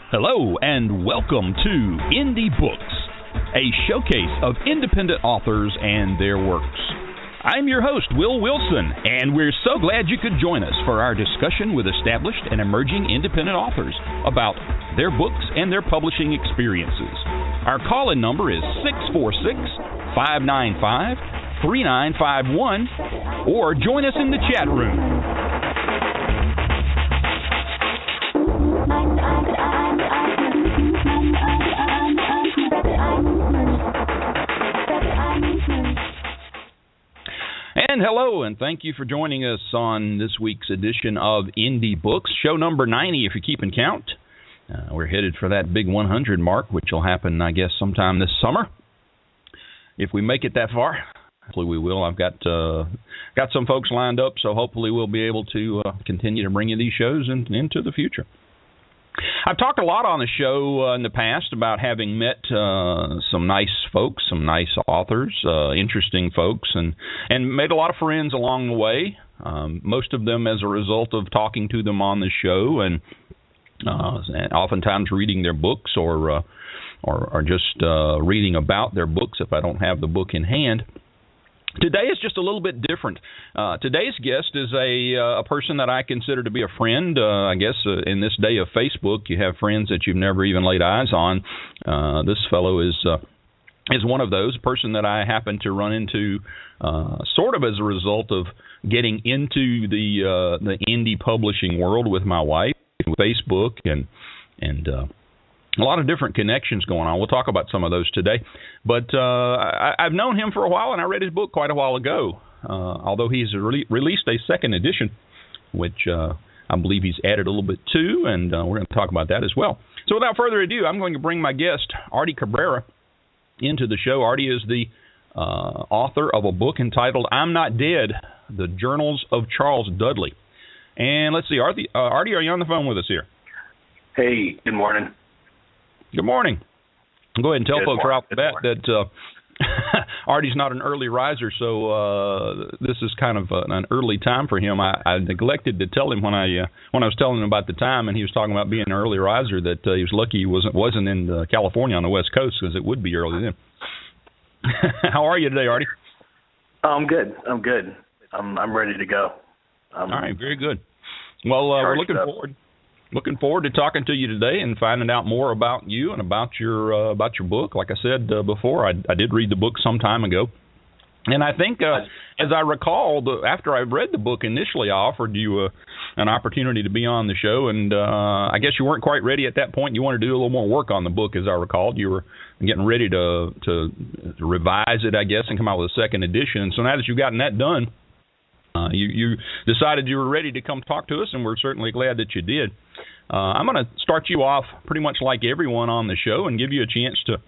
Hello and welcome to Indie Books, a showcase of independent authors and their works. I'm your host, Will Wilson, and we're so glad you could join us for our discussion with established and emerging independent authors about their books and their publishing experiences. Our call-in number is 646-595-3951, or join us in the chat room. And hello, and thank you for joining us on this week's edition of Indie Books, show number 90 if you're keeping count. We're headed for that big 100 mark, which will happen, I guess, sometime this summer. If we make it that far, hopefully we will. I've got some folks lined up, so hopefully we'll be able to continue to bring you these shows into the future. I've talked a lot on the show in the past about having met some nice folks, some nice authors, interesting folks, and made a lot of friends along the way, most of them as a result of talking to them on the show and oftentimes reading their books or just reading about their books if I don't have the book in hand. Today is just a little bit different. Today's guest is a person that I consider to be a friend. I guess in this day of Facebook, you have friends that you've never even laid eyes on. This fellow is one of those, a person that I happen to run into sort of as a result of getting into the indie publishing world with my wife, with Facebook, and a lot of different connections going on. We'll talk about some of those today. But I've known him for a while, and I read his book quite a while ago, although he's released a second edition, which I believe he's added a little bit to, and we're going to talk about that as well. So without further ado, I'm going to bring my guest, Artie Cabrera, into the show. Artie is the author of a book entitled I'm Not Dead, The Journals of Charles Dudley. And let's see, Artie, are you on the phone with us here? Hey, good morning. Good morning. Go ahead and tell folks right off the bat that Artie's not an early riser, so this is kind of an early time for him. I neglected to tell him when I was telling him about the time, and he was talking about being an early riser, that he was lucky he wasn't in California on the West Coast, because it would be early then. How are you today, Artie? I'm good. I'm ready to go. All right, very good. Well, we're looking forward to talking to you today and finding out more about you and about your book. Like I said before, I did read the book some time ago, and I think, as I recall, after I read the book initially, I offered you an opportunity to be on the show, and I guess you weren't quite ready at that point. You wanted to do a little more work on the book, as I recalled. You were getting ready to revise it, I guess, and come out with a second edition. So now that you've gotten that done, you decided you were ready to come talk to us, and we're certainly glad that you did. I'm going to start you off pretty much like everyone on the show and give you a chance to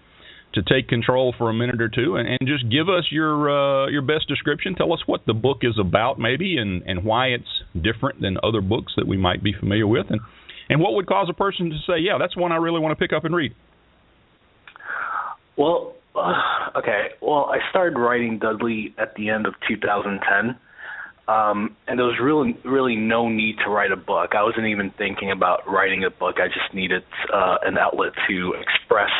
take control for a minute or two and just give us your best description. Tell us what the book is about, maybe, and why it's different than other books that we might be familiar with, and what would cause a person to say, yeah, that's one I really want to pick up and read. Well, okay. Well, I started writing Dudley at the end of 2010. And there was really no need to write a book. I wasn't even thinking about writing a book. I just needed an outlet to express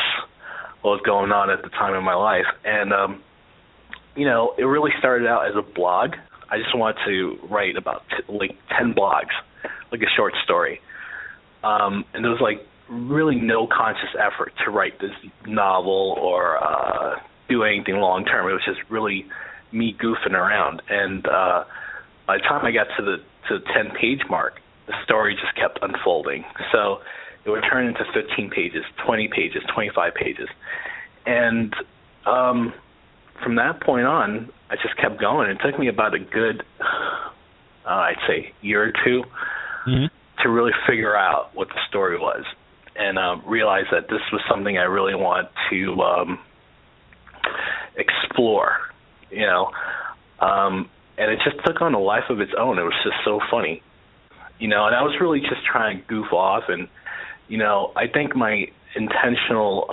what was going on at the time in my life. And, it really started out as a blog. I just wanted to write about 10 blogs, like a short story. And there was really no conscious effort to write this novel or do anything long term. It was just really me goofing around. And by the time I got to the 10-page mark, the story just kept unfolding. So it would turn into 15 pages, 20 pages, 25 pages. And from that point on, I just kept going. It took me about a good, I'd say, year or two to really figure out what the story was and realize that this was something I really wanted to explore, and it just took on a life of its own. It was just so funny, and I was really just trying to goof off. And, I think my intentional,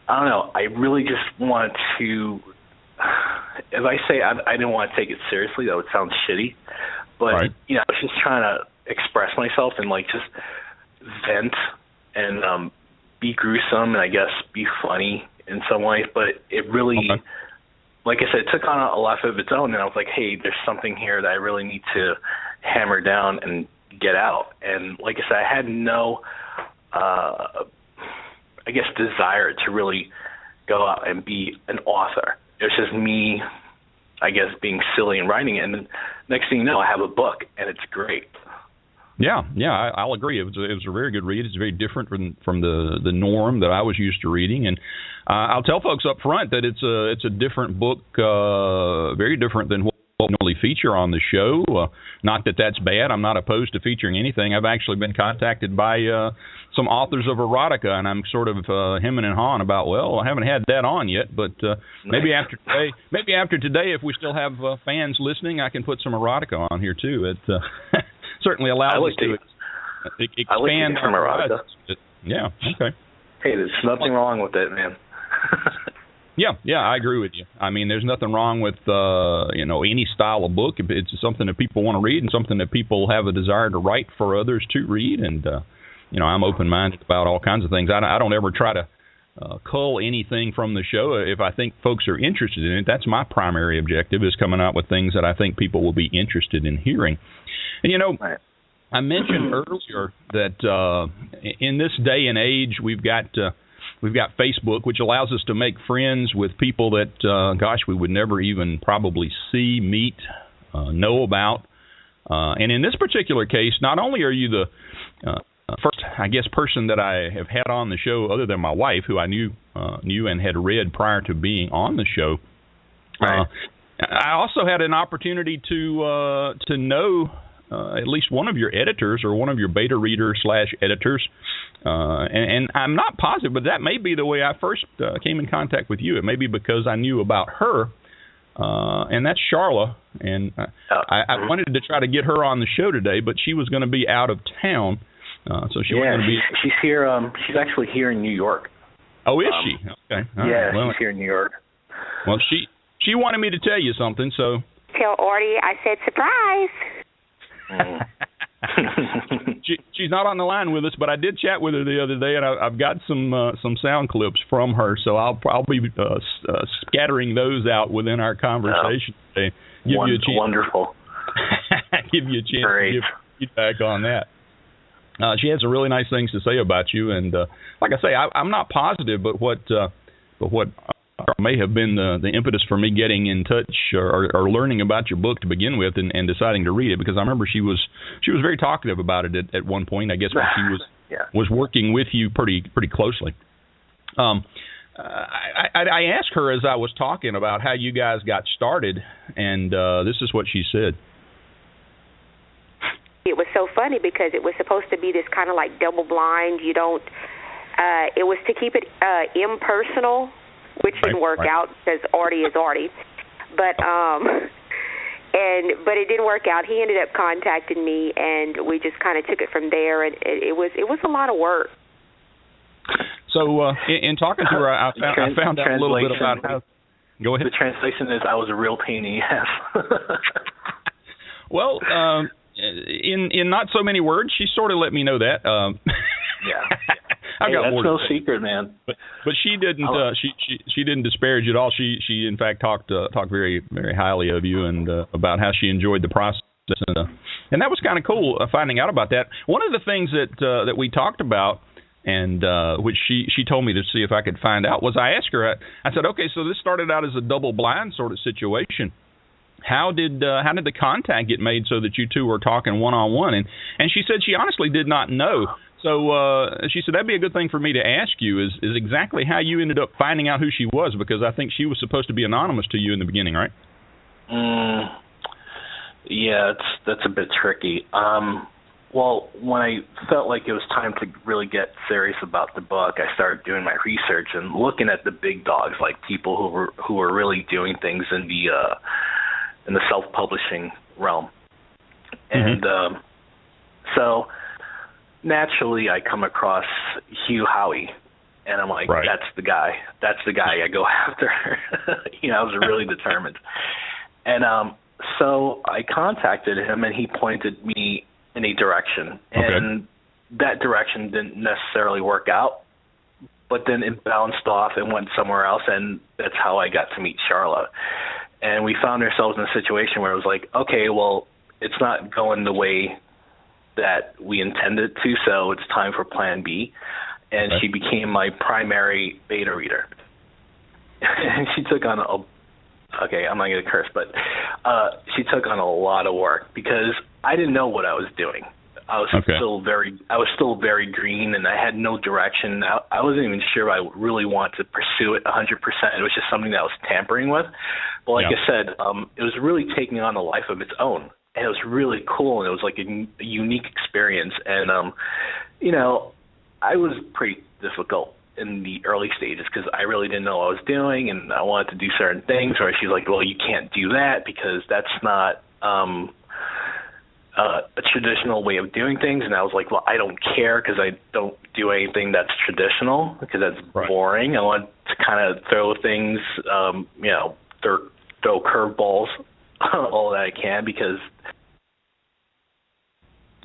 I really just want to, if I say I didn't want to take it seriously, that would sound shitty. But, right. I was just trying to express myself and, just vent and be gruesome and I guess be funny in some ways, but it really, like I said, it took on a life of its own, and I was like, hey, there's something here that I really need to hammer down and get out. And like I said, I had no, I guess, desire to really go out and be an author. It was just me, I guess, being silly and writing it. And then next thing you know, I have a book, and it's great. Yeah, I'll agree. It was a very good read. It's very different from the norm that I was used to reading, and I'll tell folks up front that it's a different book, very different than what we normally feature on the show. Not that that's bad. I'm not opposed to featuring anything. I've actually been contacted by some authors of erotica, and I'm sort of hemming and hawing about, well, I haven't had that on yet, but maybe after today, if we still have fans listening, I can put some erotica on here too. It certainly allows us to expand our erotica. Yeah, okay. Hey, there's nothing wrong with it, man. Yeah, I agree with you. I mean, there's nothing wrong with any style of book. It's something that people want to read and something that people have a desire to write for others to read. And I'm open-minded about all kinds of things. I don't ever try to cull anything from the show. If I think folks are interested in it, that's my primary objective, is coming out with things that I think people will be interested in hearing. And right. I mentioned earlier that in this day and age, we've got Facebook, which allows us to make friends with people that, we would never even probably see, meet, know about. And in this particular case, not only are you the first, I guess, person that I have had on the show, other than my wife, who I knew and had read prior to being on the show. Right. I also had an opportunity to know at least one of your editors, or one of your beta readers / editors, and I'm not positive, but that may be the way I first came in contact with you. It may be because I knew about her, and that's Charla, and I wanted to try to get her on the show today, but she was going to be out of town, so she wasn't going to be. She's here. She's actually here in New York. Oh, is she? Okay. All right. She's here in New York. Well, she wanted me to tell you something, so. Tell Artie I said surprise. She's not on the line with us, but I did chat with her the other day, and I've got some sound clips from her, so I'll be scattering those out within our conversation today. Give you a chance. Wonderful. Give you a chance Great. to give feedback on that. She had some really nice things to say about you, and like I say, I'm not positive, but what may have been the impetus for me getting in touch or learning about your book to begin with, and deciding to read it, because I remember she was very talkative about it at one point. I guess when she was working with you pretty closely. I asked her as I was talking about how you guys got started, and this is what she said. It was so funny because it was supposed to be this kind of like double blind. You don't. It was to keep it impersonal, which didn't work out because Artie is Artie. But it didn't work out. He ended up contacting me, and we just kind of took it from there. And it was a lot of work. So in talking to her, I found out a little bit about how. Go ahead. The translation is, I was a real pain in the ass. Well, in not so many words, she sort of let me know that. Yeah. I've got that's more no to say. Secret, man. But she didn't. She didn't disparage at all. She in fact talked very very highly of you, and about how she enjoyed the process, and that was kind of cool finding out about that. One of the things that we talked about, and which she told me to see if I could find out, was I asked her. I said, okay, so this started out as a double blind sort of situation. How did the contact get made so that you two were talking one-on-one? And she said she honestly did not know. So she said that'd be a good thing for me to ask you is exactly how you ended up finding out who she was, because I think she was supposed to be anonymous to you in the beginning, right? Yeah, that's a bit tricky. Well, when I felt like it was time to really get serious about the book, I started doing my research and looking at the big dogs, like people who were really doing things in the self-publishing realm. And so naturally I come across Hugh Howey, and I'm like, that's the guy I go after. I was really determined. And so I contacted him, and he pointed me in a direction. And that direction didn't necessarily work out, but then it bounced off and went somewhere else, and that's how I got to meet Charla. And we found ourselves in a situation where it was like, okay, well, it's not going the way that we intended to, so it's time for Plan B. And she became my primary beta reader. And she took on okay, I'm not going to curse, but she took on a lot of work because I didn't know what I was doing. I was still very green, and I had no direction. I wasn't even sure I really wanted to pursue it 100%. It was just something that I was tampering with. But like I said, it was really taking on a life of its own, and it was really cool, and it was like a unique experience. And you know, I was pretty difficult in the early stages because I really didn't know what I was doing, and I wanted to do certain things. Or she's like, "Well, you can't do that because that's not." A traditional way of doing things, and I was like, well, I don't care because I don't do anything that's traditional because that's boring. I want to kind of throw things, you know, throw curveballs all that I can because.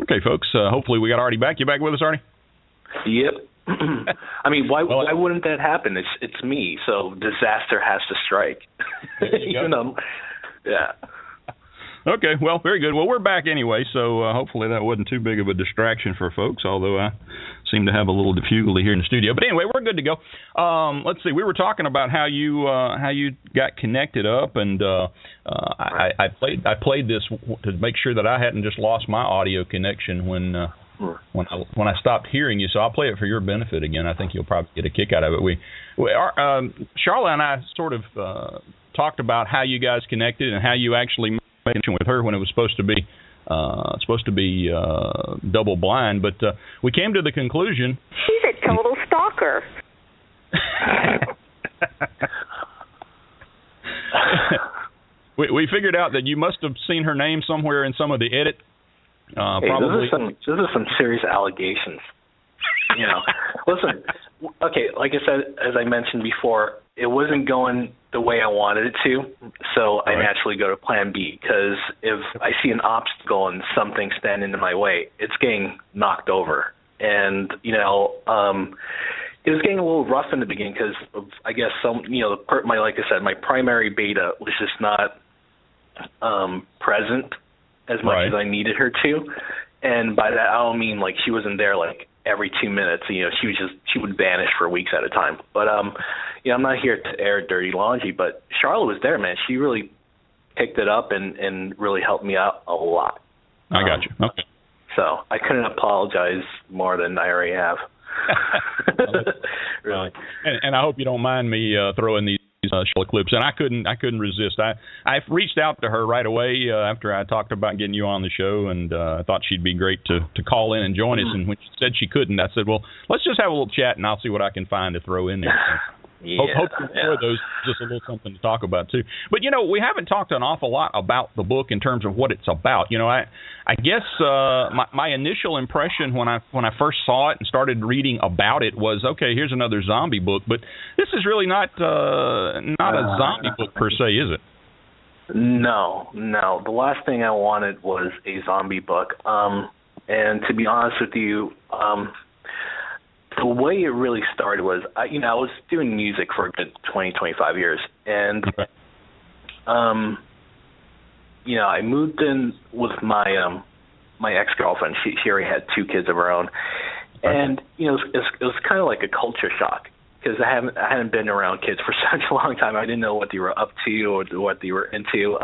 Okay, folks. Hopefully we got Artie back. You back with us, Artie? Yep. I mean, why wouldn't that happen? It's me, so disaster has to strike. You know, yeah. Okay, well, very good. Well, we're back anyway, so hopefully that wasn't too big of a distraction for folks, although I seem to have a little difficulty here in the studio. But anyway, we're good to go. Let's see. We were talking about how you got connected up, and I played this to make sure that I hadn't just lost my audio connection when I stopped hearing you. So I'll play it for your benefit again. I think you'll probably get a kick out of it. Charla and I sort of talked about how you guys connected and how you actually with her when it was supposed to be double blind, but we came to the conclusion she's a total stalker. we figured out that you must have seen her name somewhere in some of the edit. Probably. Those are some serious allegations. You know, listen. Okay, like I said, as I mentioned before, it wasn't going the way I wanted it to, so I naturally go to Plan B, because if I see an obstacle and something standing in my way, it's getting knocked over. And, you know, it was getting a little rough in the beginning because I guess like I said, my primary beta was just not present as much as I needed her to. And by that, I don't mean like she wasn't there like every 2 minutes. You know, she would vanish for weeks at a time. But you know, I'm not here to air dirty laundry, but Charlotte was there, man. She really picked it up and really helped me out a lot. I got you. Okay. So I couldn't apologize more than I already have. Really. And I hope you don't mind me throwing these Charlotte clips, and I couldn't resist. I reached out to her right away after I talked about getting you on the show, and I thought she'd be great to call in and join us. And when she said she couldn't, I said, well, let's just have a little chat, and I'll see what I can find to throw in there. Hope you enjoy those. Just a little something to talk about too. But you know, we haven't talked an awful lot about the book in terms of what it's about. You know, I guess my initial impression when I first saw it and started reading about it was, okay, here's another zombie book. But this is really not a zombie book per se, is it? No. The last thing I wanted was a zombie book. And to be honest with you, the way it really started was, I was doing music for a good 20, 25 years. And, you know, I moved in with my my ex-girlfriend. She already had 2 kids of her own. And, you know, it was kind of like a culture shock, because I hadn't been around kids for such a long time. I didn't know what they were up to or what they were into.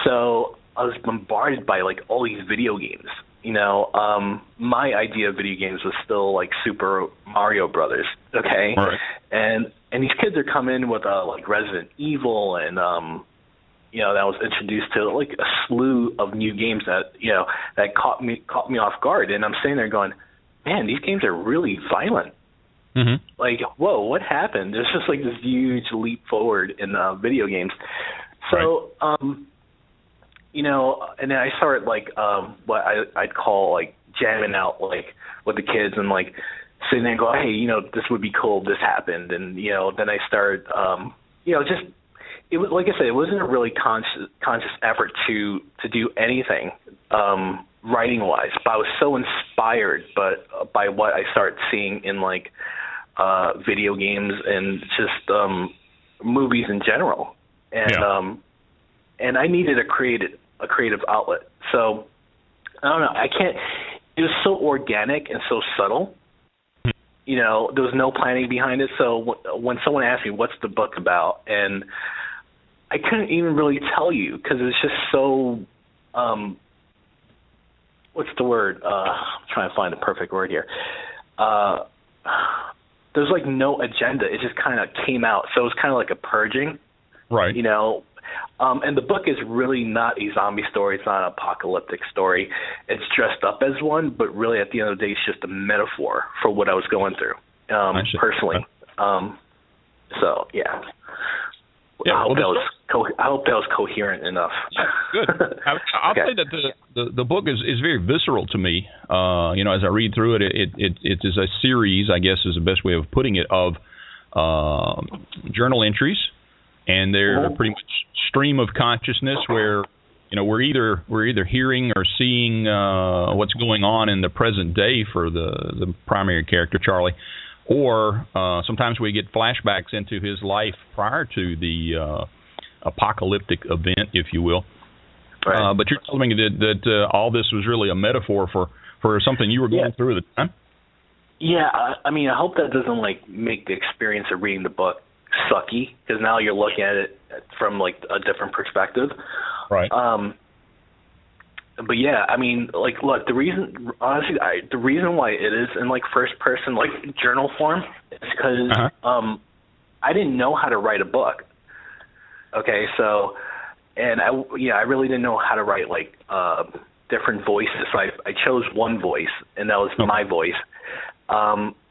So I was bombarded by, like, all these video games. You know, my idea of video games was still like Super Mario Brothers, okay? Right. And these kids are coming in with like Resident Evil, and you know, that was introduced to like a slew of new games that, you know, that caught me off guard. And I'm sitting there going, man, these games are really violent. Mm-hmm. Like, whoa, what happened? There's just like this huge leap forward in video games. So, you know, and then I started like what I'd call like jamming out like with the kids, and like sitting there and go, hey, you know, this would be cool if this happened. And, you know, then I started, you know, just it was, like I said, it wasn't a really conscious effort to do anything writing wise, but I was so inspired by what I started seeing in like video games and just movies in general, and I needed a creative outlet. So I don't know, I can't. It was so organic and so subtle. You know, there was no planning behind it. So when someone asked me, what's the book about? And I couldn't even really tell you because it's just so, what's the word? I'm trying to find the perfect word here. There's like no agenda. It just kind of came out. So it was kind of like a purging. Right. You know, and the book is really not a zombie story. It's not an apocalyptic story. It's dressed up as one, but really at the end of the day, it's just a metaphor for what I was going through personally. So, yeah. I hope that was coherent enough. Good. I'll say that the book is very visceral to me. You know, as I read through it, it is a series, I guess is the best way of putting it, of journal entries. And they're pretty much stream of consciousness where, you know, we're either hearing or seeing what's going on in the present day for the primary character, Charlie, or sometimes we get flashbacks into his life prior to the apocalyptic event, if you will. Right. But you're telling me that all this was really a metaphor for something you were going through at the time? Yeah, I mean, I hope that doesn't like make the experience of reading the book sucky, because now you're looking at it from like a different perspective. Right. But yeah, I mean, like, look, the reason why it is in like first person, like journal form, is because I didn't know how to write a book. Okay, so, and I really didn't know how to write like different voices. So I chose one voice, and that was my voice.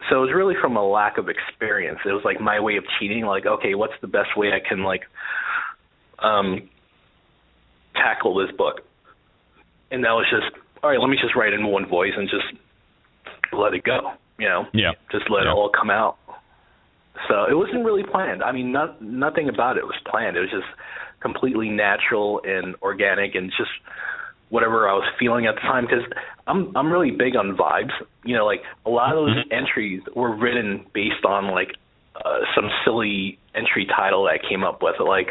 So it was really from a lack of experience. It was like my way of cheating. Like, okay, what's the best way I can like tackle this book? And that was just, all right, let me just write in one voice and just let it go, you know? Yeah. Just let it all come out. So it wasn't really planned. I mean, nothing about it was planned. It was just completely natural and organic and just whatever I was feeling at the time, because I'm really big on vibes. You know, like a lot of those entries were written based on like some silly entry title that I came up with. Like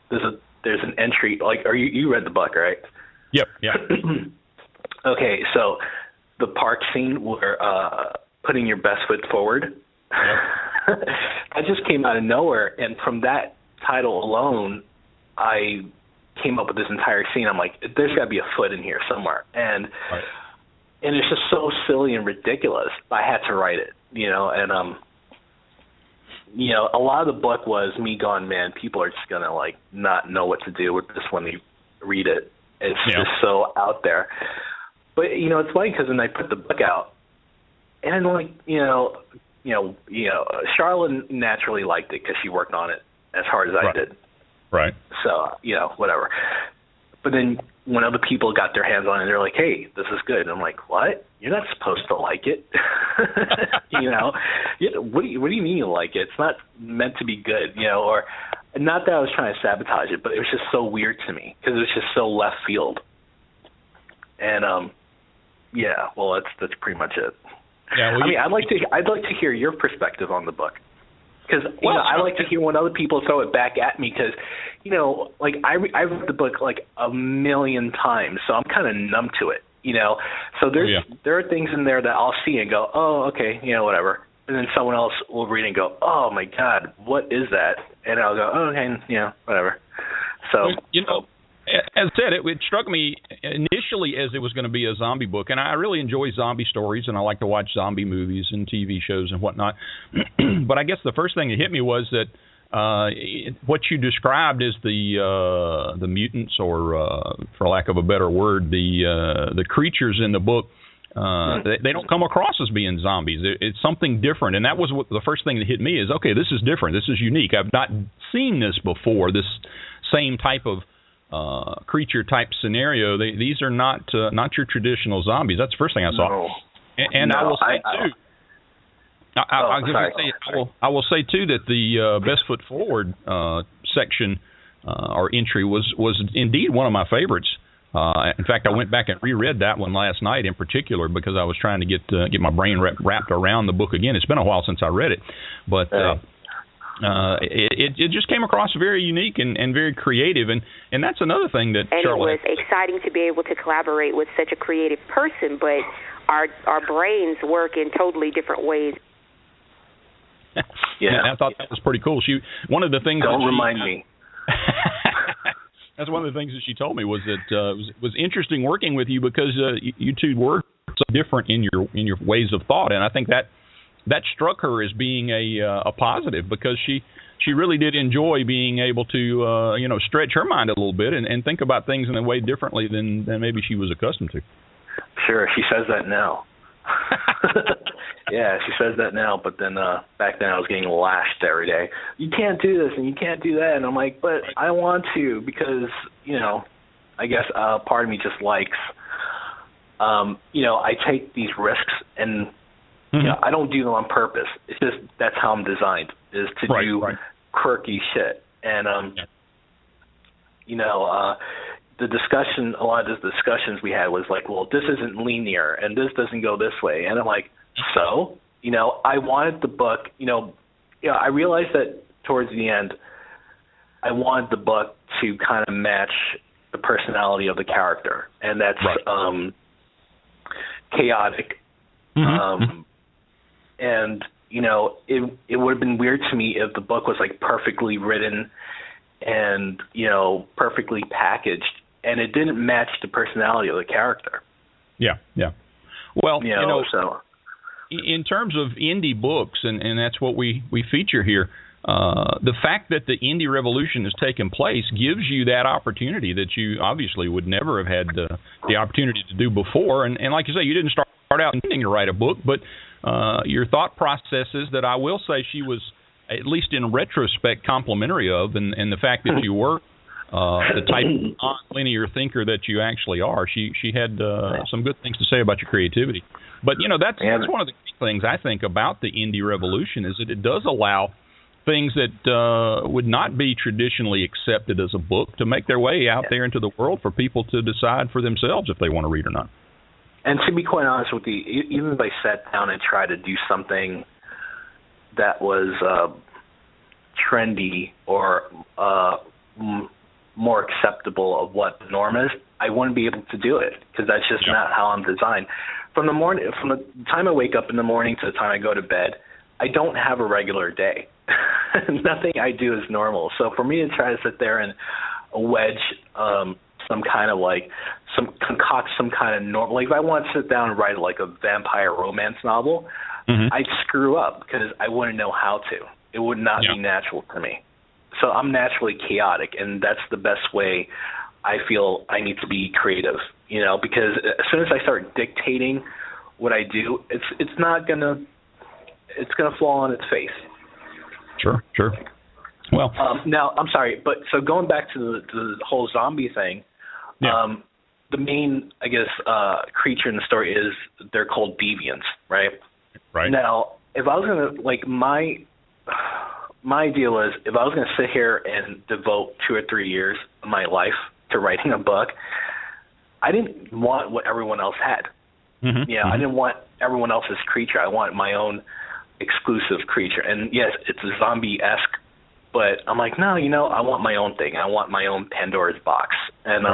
there's an entry, like, you read the book, right? Yep. Yeah. Okay, so the park scene where putting your best foot forward. Yep. That just came out of nowhere, and from that title alone, I came up with this entire scene. I'm like, there's got to be a foot in here somewhere, and it's just so silly and ridiculous. I had to write it, you know, and you know, a lot of the book was me going, man, people are just gonna like not know what to do with this when they read it. It's just so out there. But you know, it's funny because when I put the book out, and like you know, Charlotte naturally liked it because she worked on it as hard as I did. Right. So, you know, whatever. But then when other people got their hands on it, they're like, hey, this is good. And I'm like, what? You're not supposed to like it. You know? What do you mean you like it? It's not meant to be good, you know? Or not that I was trying to sabotage it, but it was just so weird to me because it was just so left field. And, yeah, well, that's pretty much it. Yeah, well, I mean, I'd like to hear your perspective on the book. Because you know, I like to hear when other people throw it back at me because, you know, like I read the book like a million times, so I'm kind of numb to it, you know. So there are things in there that I'll see and go, oh, okay, you know, whatever. And then someone else will read and go, oh, my God, what is that? And I'll go, oh, okay, you know, whatever. So, you know, as I said, it struck me initially as it was going to be a zombie book, and I really enjoy zombie stories, and I like to watch zombie movies and TV shows and whatnot. But I guess the first thing that hit me was that what you described as the mutants, or for lack of a better word, the creatures in the book, they don't come across as being zombies. It's something different, and that was the first thing that hit me is, okay, this is different. This is unique. I've not seen this before, this same type of creature type scenario. These are not your traditional zombies. That's the first thing I saw. No. And I will say too. I will say too that the Best Foot Forward section or entry was indeed one of my favorites. In fact, I went back and reread that one last night in particular because I was trying to get my brain wrapped around the book again. It's been a while since I read it, but it just came across very unique and very creative, and that's another thing that Charlotte. And it was exciting to be able to collaborate with such a creative person, but our brains work in totally different ways. Yeah, I thought that was pretty cool. One of the things. Don't remind me. That's one of the things that she told me was that it was interesting working with you because you two were so different in your ways of thought, and I think that struck her as being a positive because she really did enjoy being able to stretch her mind a little bit and think about things in a way differently than maybe she was accustomed to. Sure, she says that now. Yeah, she says that now, but then back then I was getting lashed every day. You can't do this and you can't do that, and I'm like, but I want to because I guess part of me just likes I take these risks and I don't do them on purpose. It's just that's how I'm designed is to do quirky shit, and the discussion, a lot of the discussions we had was like, well, this isn't linear and this doesn't go this way. And I'm like, so, I wanted the book, I realized that towards the end, I wanted the book to kind of match the personality of the character. And that's chaotic. And, it would have been weird to me if the book was like perfectly written and, perfectly packaged, and it didn't match the personality of the character. Yeah. Well, so in terms of indie books, and that's what we feature here, the fact that the indie revolution has taken place gives you that opportunity that you obviously would never have had the opportunity to do before. And like you say, you didn't start out intending to write a book, but your thought processes that I will say she was, at least in retrospect, complimentary of, and the fact that you were the type of non-linear thinker that you actually are. She had some good things to say about your creativity. But, that's one of the key things I think about the indie revolution is that it does allow things that would not be traditionally accepted as a book to make their way out there into the world for people to decide for themselves if they want to read or not. And to be quite honest with you, even if I sat down and tried to do something that was trendy or more acceptable of what the norm is, I wouldn't be able to do it because that's just not how I'm designed. From the time I wake up in the morning to the time I go to bed, I don't have a regular day. Nothing I do is normal. So for me to try to sit there and wedge concoct some kind of normal, like if I want to sit down and write like a vampire romance novel, I'd screw up because I wouldn't know how to. It would not be natural to me. So I'm naturally chaotic, and that's the best way I feel I need to be creative, because as soon as I start dictating what I do, it's gonna fall on its face. Sure. Well, now I'm sorry, but so going back to the whole zombie thing, the main, I guess, creature in the story is they're called deviants, right? Right. Now, if I was gonna my idea was if I was gonna sit here and devote 2 or 3 years of my life to writing a book, I didn't want what everyone else had. I didn't want everyone else's creature. I want my own exclusive creature. And yes, it's a zombie-esque, but I'm like, no, I want my own thing. I want my own Pandora's box. And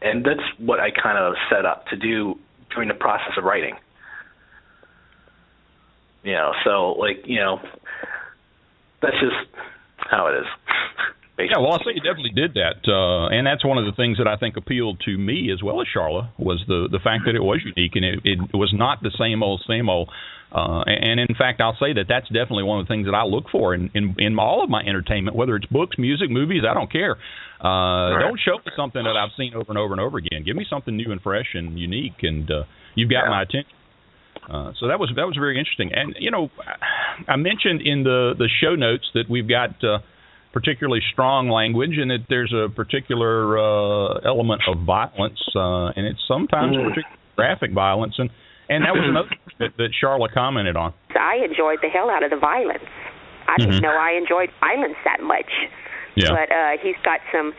and that's what I kind of set up to do during the process of writing. That's just how it is. Basically. Yeah, well, I'll say you definitely did that, and that's one of the things that I think appealed to me as well as Charla was the fact that it was unique and it was not the same old. And in fact, I'll say that that's definitely one of the things that I look for in all of my entertainment, whether it's books, music, movies, I don't care. Don't show me something that I've seen over and over and over again. Give me something new and fresh and unique, and you've got my attention. So that was very interesting. And I mentioned in the show notes that we've got particularly strong language, and that there's a particular element of violence, and it's sometimes particularly graphic violence, and that was another thing that Charla commented on. I enjoyed the hell out of the violence. I didn't know I enjoyed violence that much. Yeah. But he's got some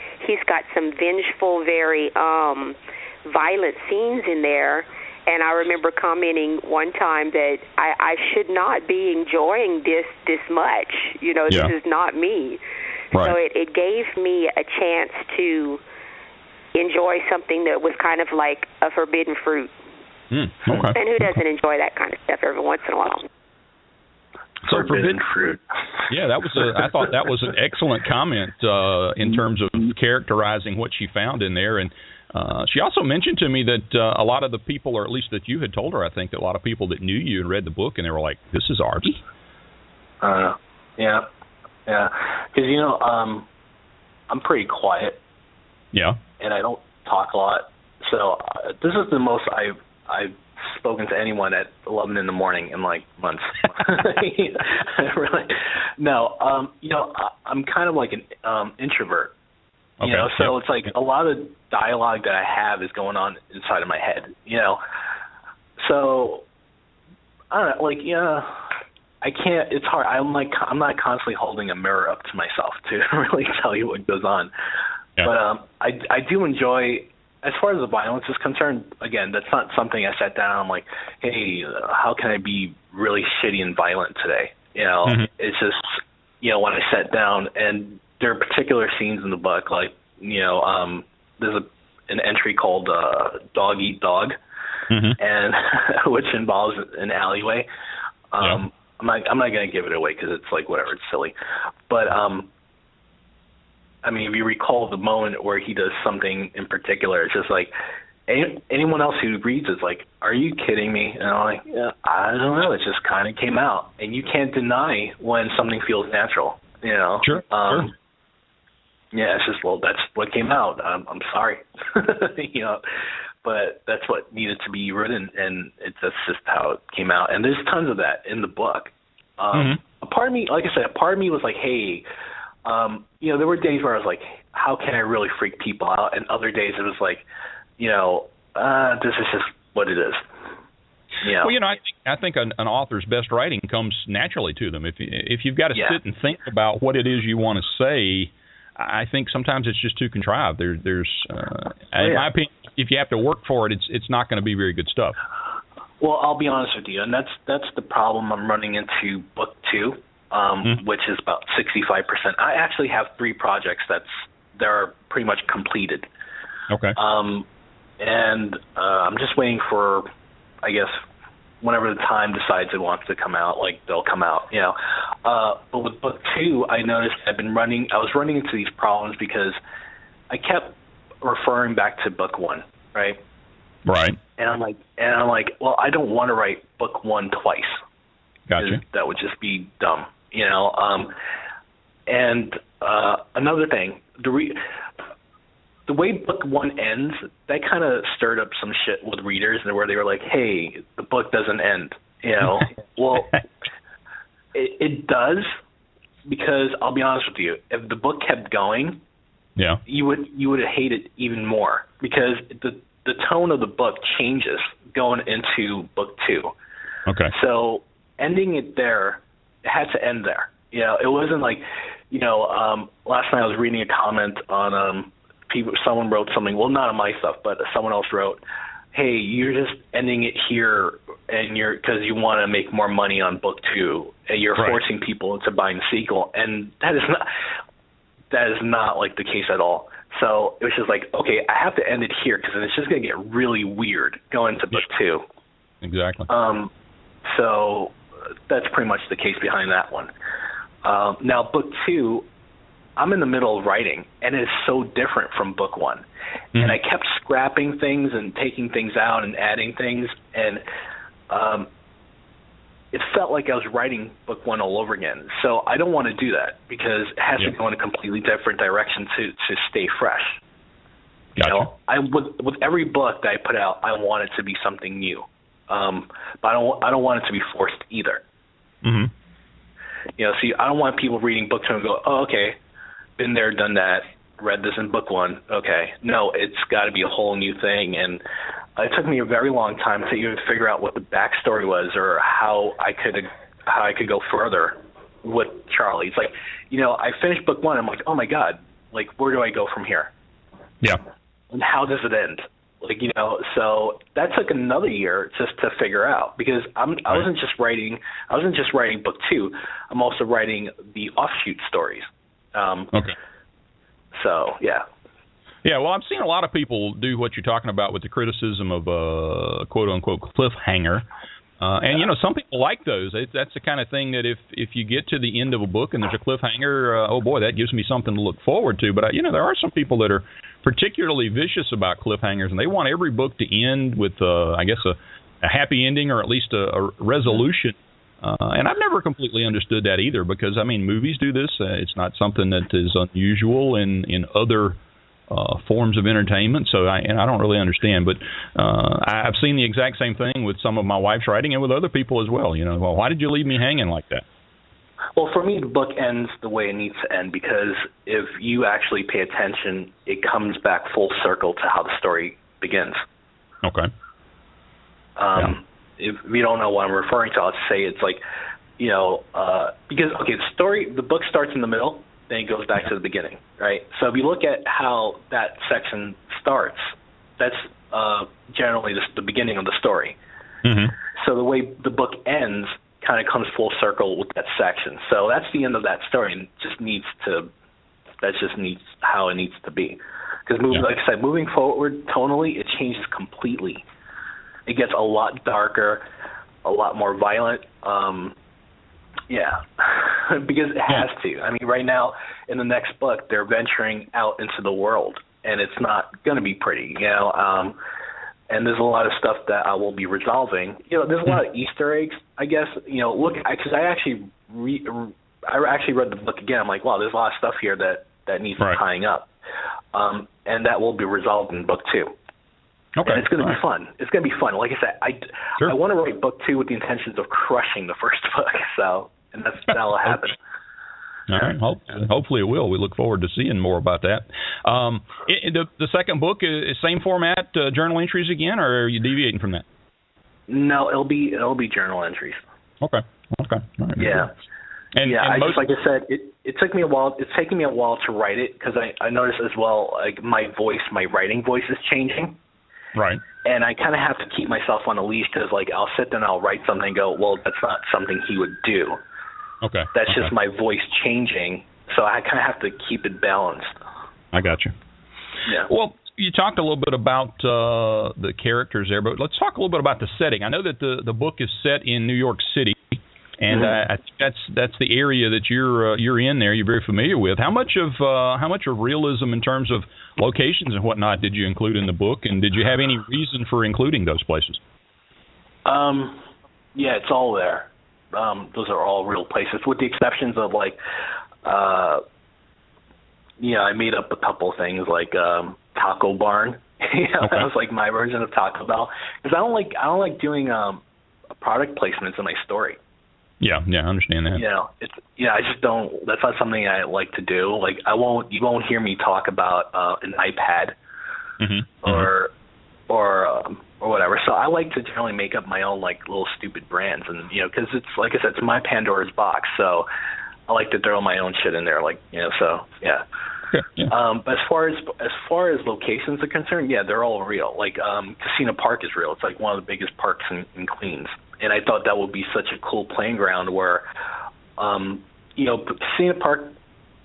vengeful, very violent scenes in there. And I remember commenting one time that I should not be enjoying this much. This is not me. Right. So it gave me a chance to enjoy something that was kind of like a forbidden fruit. Okay. And who doesn't enjoy that kind of stuff every once in a while? So forbidden fruit. Yeah, I thought that was an excellent comment in terms of characterizing what she found in there. And she also mentioned to me that a lot of the people, or at least that you had told her, I think, that a lot of people that knew you and read the book, and they were like, "This is Artie." Yeah. Because I'm pretty quiet. Yeah. And I don't talk a lot. So this is the most I've spoken to anyone at 11 in the morning in like months. Really? No. I'm kind of like an introvert. Okay. So it's like a lot of dialogue that I have is going on inside of my head. So I don't know. I can't. It's hard. I'm not constantly holding a mirror up to myself to really tell you what goes on. Yeah. But I do enjoy, as far as the violence is concerned. Again, that's not something I sat down. I'm like, hey, how can I be really shitty and violent today? It's just when I sat down, and there are particular scenes in the book, like there's an entry called "Dog Eat Dog," and which involves an alleyway. I'm not going to give it away because it's like whatever, it's silly. But if you recall the moment where he does something in particular, it's just like anyone else who reads is like, "Are you kidding me?" And I'm like, "Yeah, I don't know. It just kind of came out." And you can't deny when something feels natural. Sure. Sure. Yeah, it's just, well, that's what came out. I'm sorry. But that's what needed to be written, and that's just how it came out. And there's tons of that in the book. A part of me, like I said, a part of me was like, hey, there were days where I was like, how can I really freak people out? And other days it was like, this is just what it is. Well, I think an author's best writing comes naturally to them. If you've got to sit and think about what it is you want to say, I think sometimes it's just too contrived. In my opinion, if you have to work for it, it's not going to be very good stuff. Well, I'll be honest with you, and that's the problem I'm running into book 2, which is about 65%. I actually have 3 projects they're pretty much completed. Okay. And I'm just waiting for, I guess, whenever the time decides it wants to come out, like they'll come out, But with book 2, I noticed I was running into these problems because I kept referring back to book 1, right? Right. And I'm like, well, I don't want to write book 1 twice. Gotcha. That would just be dumb, And another thing, the way book 1 ends, that kind of stirred up some shit with readers, where they were like, hey, the book doesn't end, Well, it does, because I'll be honest with you, if the book kept going, you would hate it even more, because the tone of the book changes going into book 2. Okay. So ending it there, it had to end there. It wasn't like, last night I was reading a comment on someone wrote something, well, not on my stuff, but someone else wrote, hey, you're just ending it here, and because you want to make more money on book 2, and you're forcing people into buying the sequel, and that is not like the case at all. So it was just like, okay, I have to end it here, because it's just going to get really weird going to book 2. Exactly. So that's pretty much the case behind that one. Now, book 2, I'm in the middle of writing, and it's so different from book 1. And I kept scrapping things and taking things out and adding things, and it felt like I was writing book 1 all over again. So I don't want to do that, because it has to go in a completely different direction to stay fresh. Gotcha. With every book that I put out, I want it to be something new, but I don't want it to be forced either. See, I don't want people reading book 2 and go, oh, okay, been there, done that, read this in book 1. Okay. No, it's got to be a whole new thing. And it took me a very long time to even figure out what the backstory was, or how I could go further with Charlie. It's like, I finished book 1. I'm like, oh my God, like, where do I go from here? Yeah. And how does it end? Like, so that took another year just to figure out, because I wasn't just writing book 2. I'm also writing the offshoot stories. Okay. So, yeah. Yeah, well, I've seen a lot of people do what you're talking about with the criticism of a quote-unquote cliffhanger. And, some people like those. That's the kind of thing that if you get to the end of a book and there's a cliffhanger, oh, boy, that gives me something to look forward to. But, there are some people that are particularly vicious about cliffhangers, and they want every book to end with, I guess, a happy ending or at least a resolution. And I've never completely understood that either because, movies do this. It's not something that is unusual in other forms of entertainment, so I don't really understand, but I've seen the exact same thing with some of my wife's writing and with other people as well. Well, why did you leave me hanging like that? Well, for me, the book ends the way it needs to end because if you actually pay attention, it comes back full circle to how the story begins. Okay. If you don't know what I'm referring to, I'll say it's like, because the book starts in the middle. Then it goes back to the beginning, right? So if you look at how that section starts, that's generally the beginning of the story. Mm-hmm. So the way the book ends kind of comes full circle with that section. So that's the end of that story, and that's just how it needs to be. Because like I said, moving forward tonally, it changes completely. It gets a lot darker, a lot more violent. Yeah, because it has to. Right now, in the next book, they're venturing out into the world, and it's not going to be pretty, and there's a lot of stuff that I will be resolving. There's a lot of Easter eggs, I guess. Because I actually read the book again. I'm like, wow, there's a lot of stuff here that needs tying up, and that will be resolved in book 2. Okay. And it's going to be fun. It's going to be fun. Like I said, I want to write book 2 with the intentions of crushing the first book. And that'll happen. All right. Hopefully it will. We look forward to seeing more about that. The second book is same format, journal entries again, or are you deviating from that? No, it'll be journal entries. Okay. All right. Yeah. Like I said, it took me a while. It's taking me a while to write it because I noticed as well, like my writing voice is changing. Right. And I kind of have to keep myself on a leash because, like, I'll sit there and I'll write something and go, well, that's not something he would do. Okay. That's just my voice changing, so I kind of have to keep it balanced. I got you. Yeah. Well, you talked a little bit about the characters there, but let's talk a little bit about the setting. I know that the book is set in New York City, and I think that's the area that you're in there. You're very familiar with. How much of realism in terms of locations and whatnot did you include in the book, and did you have any reason for including those places? Yeah, it's all there. Those are all real places, with the exceptions of I made up a couple things like Taco Barn. That was like my version of Taco Bell because I don't like doing product placements in my story. Yeah, I understand that. I just don't. That's not something I like to do. Like you won't hear me talk about an iPad or whatever. So I like to generally make up my own little stupid brands, and because it's like I said, it's my Pandora's box. So I like to throw my own shit in there, So yeah. But as far as locations are concerned, they're all real. Like Casino Park is real. It's like one of the biggest parks in Queens. And I thought that would be such a cool playing ground where, Casino Park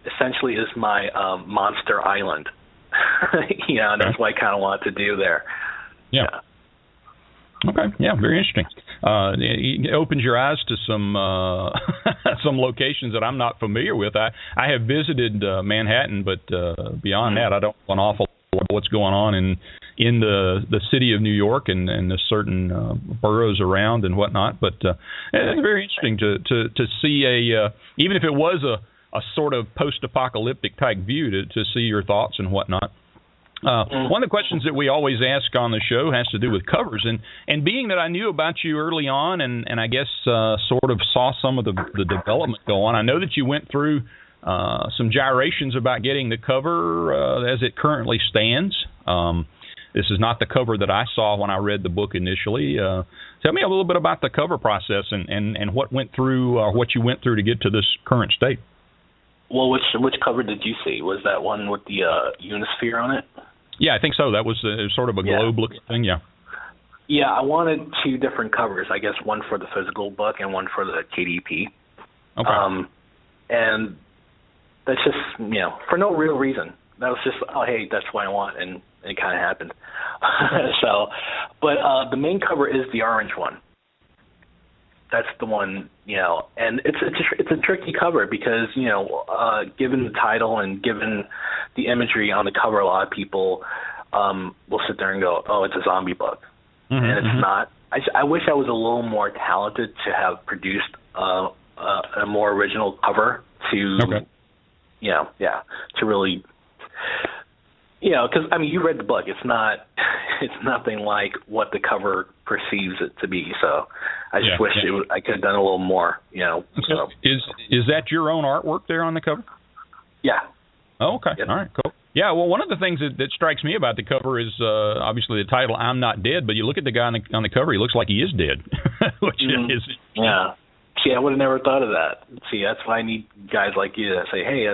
essentially is my monster island. And that's what I kind of wanted to do there. Yeah. Okay. Yeah, very interesting. It opens your eyes to some locations that I'm not familiar with. I have visited Manhattan, but beyond that, I don't know an awful lot of what's going on in the city of New York and the certain boroughs around and whatnot. But it's very interesting to see even if it was a sort of post-apocalyptic type view to see your thoughts and whatnot. One of the questions that we always ask on the show has to do with covers, and being that I knew about you early on and I guess sort of saw some of the development go on, I know that you went through some gyrations about getting the cover as it currently stands. This is not the cover that I saw when I read the book initially. Tell me a little bit about the cover process and what went through, what you went through to get to this current state. Well, which cover did you see? Was that one with the Unisphere on it? Yeah, I think so. That was sort of a globe-looking thing, yeah. Yeah, I wanted two different covers, I guess, one for the physical book and one for the KDP. Okay. And that's just, for no real reason. That was just, oh, hey, that's what I want, and it kind of happened. But the main cover is the orange one. That's the one, and it's a tricky cover because, given the title and given the imagery on the cover, a lot of people will sit there and go, oh, it's a zombie book. And it's not. I wish I was a little more talented to have produced a more original cover to, to really, because you read the book. It's nothing like what the cover perceives it to be. So I just wish I could have done a little more. So. Is that your own artwork there on the cover? Yeah. Oh, okay. Yep. All right. Cool. Yeah, well, one of the things that strikes me about the cover is obviously the title, I'm Not Dead, but you look at the guy on the cover, he looks like he is dead. Which is, yeah. See, I would have never thought of that. See, that's why I need guys like you to say, hey,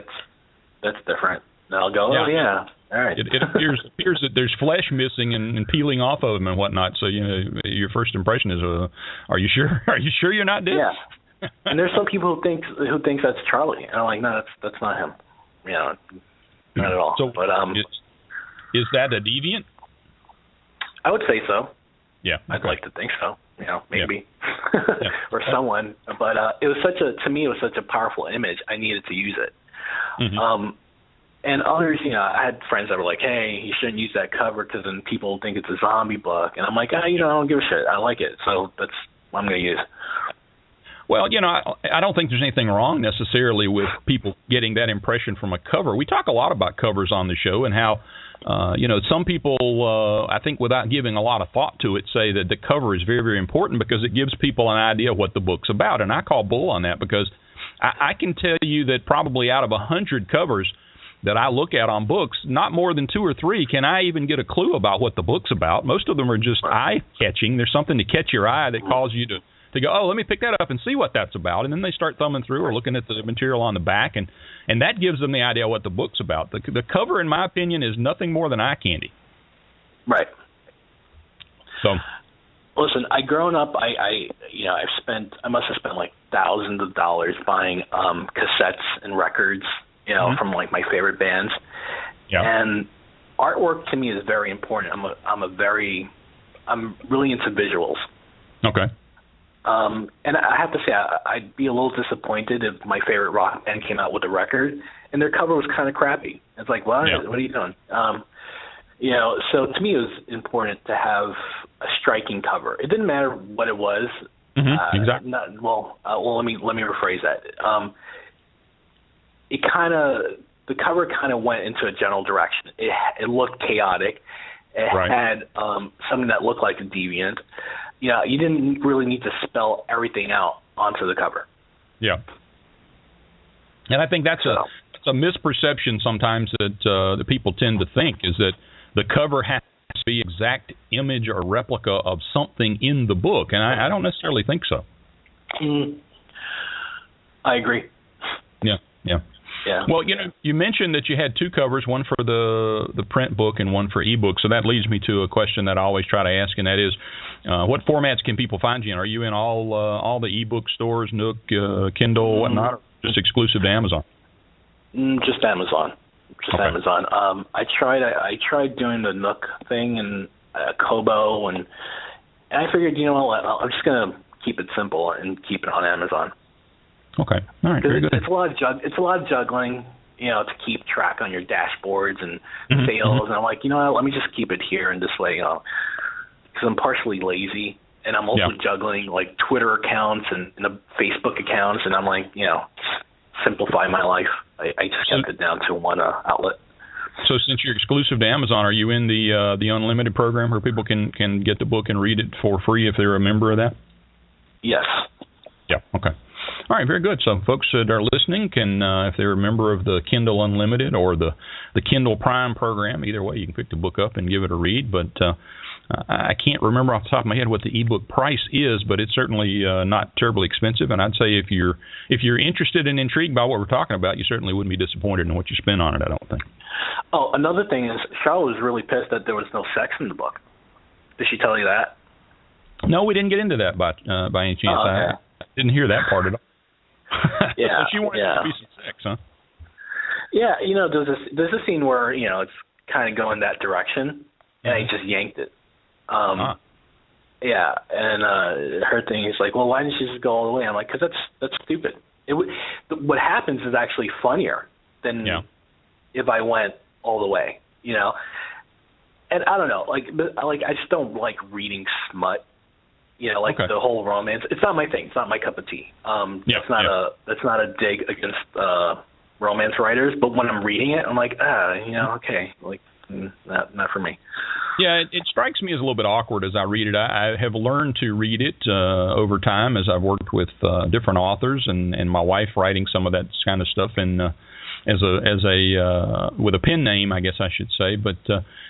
that's different. And I'll go, oh, yeah. All right. It appears that there's flesh missing and peeling off of him and whatnot, so your first impression is, are you sure? Are you sure you're not dead? Yeah. And there's some people who think that's Charlie. And I'm like, no, that's not him. Not at all. So, but is that a deviant? I would say so. Yeah, okay. I'd like to think so. Maybe, yeah. or someone. But it was to me, it was such a powerful image. I needed to use it. And others, I had friends that were like, "Hey, you shouldn't use that cover because then people think it's a zombie book." And I'm like, I don't give a shit. I like it, so that's what I'm going to use. Well, I don't think there's anything wrong necessarily with people getting that impression from a cover. We talk a lot about covers on the show and how, some people, I think without giving a lot of thought to it, say that the cover is very, very important because it gives people an idea what the book's about. And I call bull on that because I can tell you that probably out of 100 covers that I look at on books, not more than 2 or 3 can I even get a clue about what the book's about. Most of them are just eye-catching. There's something to catch your eye that calls you to go, oh, let me pick that up and see what that's about. And then they start thumbing through or looking at the material on the back, and that gives them the idea what the book's about. The cover, in my opinion, is nothing more than eye candy. Right. So, listen, growing up, I must have spent like thousands of dollars buying cassettes and records, from like my favorite bands. Yeah. And artwork to me is very important. I'm really into visuals. Okay. And I have to say, I'd be a little disappointed if my favorite rock band came out with a record and their cover was kind of crappy. It's like, what are you doing? So to me, it was important to have a striking cover. It didn't matter what it was. Exactly. Let me rephrase that. The cover kind of went into a general direction. It looked chaotic. It had something that looked like a deviant. You didn't really need to spell everything out onto the cover. Yeah. And I think that's a misperception sometimes that people tend to think is that the cover has to be an exact image or replica of something in the book, and I don't necessarily think so. I agree. Yeah. Well, you mentioned that you had 2 covers, one for the print book and one for ebook. So that leads me to a question that I always try to ask, and that is, what formats can people find you in? Are you in all the ebook stores, Nook, Kindle, whatnot, or just exclusive to Amazon? Just Amazon. Amazon. I tried doing the Nook thing and Kobo, and I figured, I'm just gonna keep it simple and keep it on Amazon. Okay. All right. Very good. It's a lot of juggling, to keep track on your dashboards and sales. And I'm like, let me just keep it here and this way, because I'm partially lazy, and I'm also juggling like Twitter accounts and the Facebook accounts, and I'm like, simplify my life. I just kept it down to one outlet. So since you're exclusive to Amazon, are you in the Unlimited program where people can get the book and read it for free if they're a member of that? Yes. Yeah. Okay. All right, very good. So folks that are listening can, if they're a member of the Kindle Unlimited or the Kindle Prime program, either way, you can pick the book up and give it a read. But I can't remember off the top of my head what the ebook price is, but it's certainly not terribly expensive. And I'd say if you're interested and intrigued by what we're talking about, you certainly wouldn't be disappointed in what you spend on it, I don't think. Oh, another thing is Charlotte was really pissed that there was no sex in the book. Did she tell you that? No, we didn't get into that by any chance. Oh, okay. I didn't hear that part at all. Yeah. So she wanted to be some sex, huh? Yeah, there's a scene where, it's kind of going that direction, and I just yanked it. Yeah, and her thing is like, well, why didn't she just go all the way? I'm like, because that's stupid. What happens is actually funnier than if I went all the way, And I don't know, I just don't like reading smut. The whole romance. It's not my thing. It's not my cup of tea. That's not a dig against romance writers. But when I'm reading it, I'm like, okay, not for me. Yeah, it strikes me as a little bit awkward as I read it. I have learned to read it over time as I've worked with different authors and my wife writing some of that kind of stuff in as a with a pen name, I guess I should say. But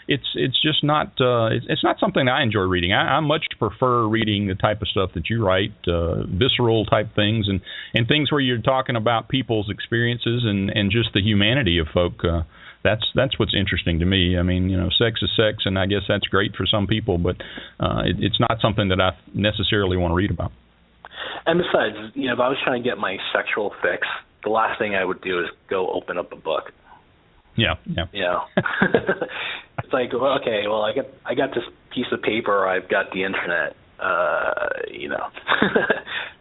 it's just not it's not something I enjoy reading. I much prefer reading the type of stuff that you write, visceral type things and things where you're talking about people's experiences and just the humanity of folk. That's what's interesting to me. I mean, sex is sex, and I guess that's great for some people, but it's not something that I necessarily want to read about. And besides, if I was trying to get my sexual fix, the last thing I would do is go open up a book. Yeah. It's like, well, okay, well, I got this piece of paper, I've got the internet,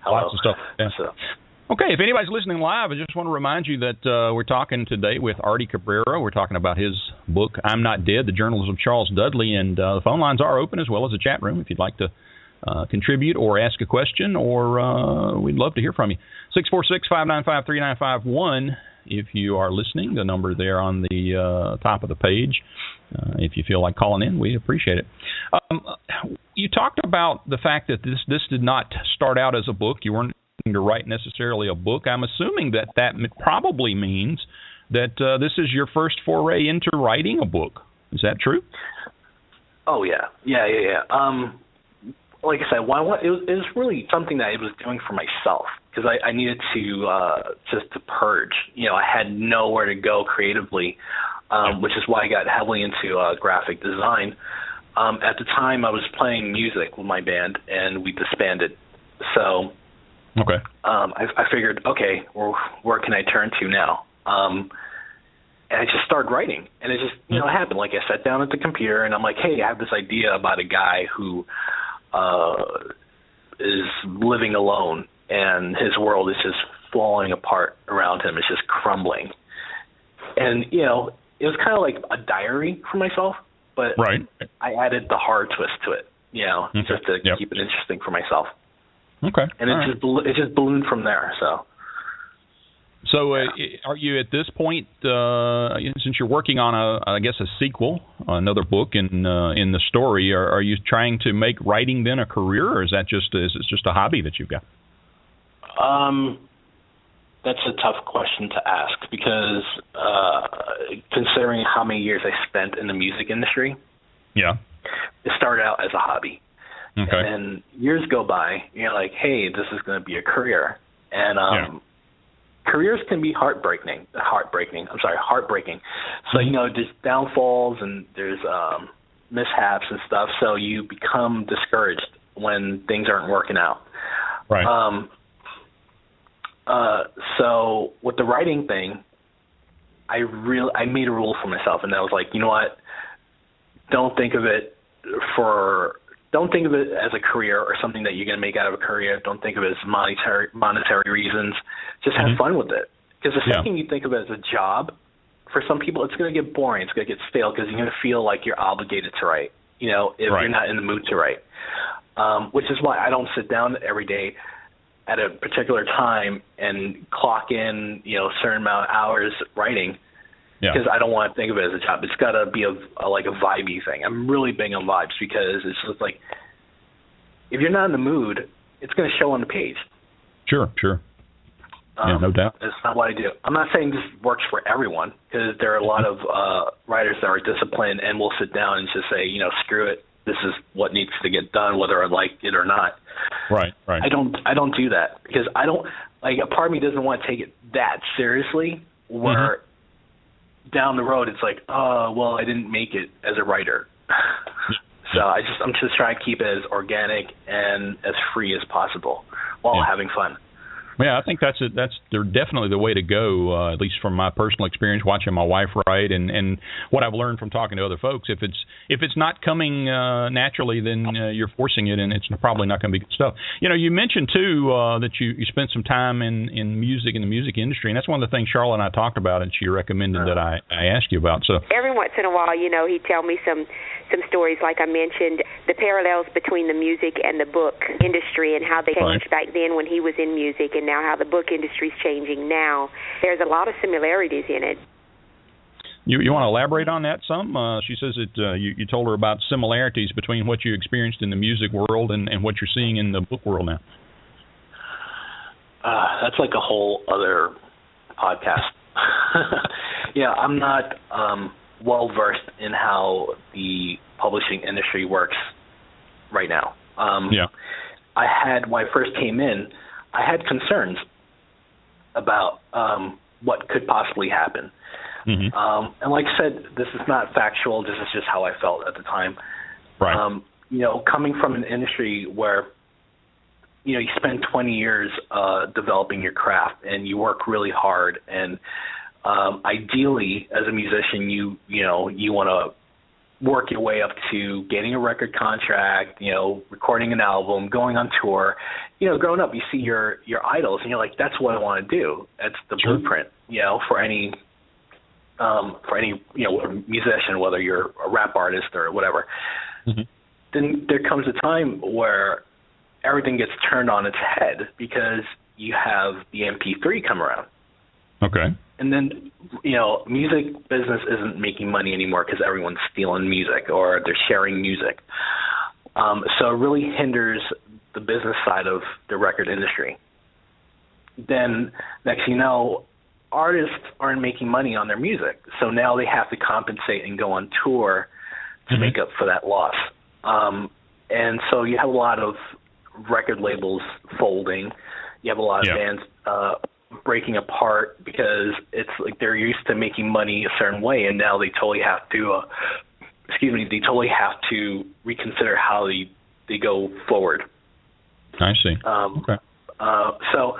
Lots of stuff. Yeah. So. Okay, if anybody's listening live, I just want to remind you that we're talking today with Artie Cabrera. We're talking about his book, I'm Not Dead, The Journals of Charles Dudley, and the phone lines are open as well as a chat room if you'd like to contribute or ask a question, or we'd love to hear from you. 646-595-3951 if you are listening. The number there on the top of the page. If you feel like calling in, we'd appreciate it. You talked about the fact that this did not start out as a book. You weren't to write necessarily a book. I'm assuming that probably means that this is your first foray into writing a book. Is that true? Oh, yeah. Like I said, it was really something that I was doing for myself because I needed to just to purge. I had nowhere to go creatively, which is why I got heavily into graphic design. At the time, I was playing music with my band, and we disbanded. So okay. I figured, okay, well, where can I turn to now? And I just started writing, and it just, it happened. Like I sat down at the computer, and I'm like, hey, I have this idea about a guy who is living alone, and his world is just falling apart around him. It's just crumbling. And, it was kind of like a diary for myself, but right. I added the horror twist to it, just to keep it interesting for myself. Okay. And it just ballooned from there, So are you at this point, since you're working on a sequel, another book in the story, are you trying to make writing then a career, or is it just a hobby that you've got? That's a tough question to ask because considering how many years I spent in the music industry, it started out as a hobby. Okay. And then years go by, you're like, hey, this is going to be a career. And careers can be heartbreaking. So, there's downfalls and there's mishaps and stuff. So you become discouraged when things aren't working out. Right. So with the writing thing, I made a rule for myself, and I was like, you know what? Don't think of it as a career or something that you're going to make out of a career. Don't think of it as monetary reasons. Just have fun with it. Because the second you think of it as a job, for some people it's going to get boring. It's going to get stale because you're going to feel like you're obligated to write, if you're not in the mood to write. Which is why I don't sit down every day at a particular time and clock in, a certain amount of hours writing. Because I don't want to think of it as a job. It's got to be a vibey thing. I'm really big on vibes because it's just like if you're not in the mood, it's going to show on the page. Sure. No doubt. It's not what I do. I'm not saying this works for everyone, because there are a lot of writers that are disciplined and will sit down and just say, screw it. This is what needs to get done, whether I like it or not. Right. I don't do that, because I don't like. A part of me doesn't want to take it that seriously. Where down the road it's like, oh well, I didn't make it as a writer. So I'm just trying to keep it as organic and as free as possible while having fun. Yeah, I think they're definitely the way to go, at least from my personal experience watching my wife write and what I've learned from talking to other folks. If it's not coming naturally, then you're forcing it, and it's probably not going to be good stuff. You mentioned, too, that you spent some time in music, in the music industry, and that's one of the things Charlotte and I talked about, and she recommended that I ask you about. So every once in a while, he'd tell me some stories, like I mentioned, the parallels between the music and the book industry and how they changed back then when he was in music, and now how the book industry is changing now. There's a lot of similarities in it. You want to elaborate on that some? She says that you told her about similarities between what you experienced in the music world and what you're seeing in the book world now. That's like a whole other podcast. Yeah, I'm not well-versed in how the publishing industry works right now. When I first came in, I had concerns about what could possibly happen. And like I said, this is not factual. This is just how I felt at the time. Right. Coming from an industry where, you spend 20 years developing your craft and you work really hard, and ideally as a musician, you want to work your way up to getting a record contract, recording an album, going on tour. Growing up, you see your idols, and you're like, that's what I want to do. That's the blueprint, for any musician, whether you're a rap artist or whatever. Then there comes a time where everything gets turned on its head because you have the MP3 come around. Okay. And then, music business isn't making money anymore because everyone's stealing music or they're sharing music. So it really hinders the business side of the record industry. Then next thing you know, artists aren't making money on their music. So now they have to compensate and go on tour to make up for that loss. And so you have a lot of record labels folding. You have a lot of bands breaking apart because it's like they're used to making money a certain way, and now they totally have to reconsider how they go forward. I see. Okay. So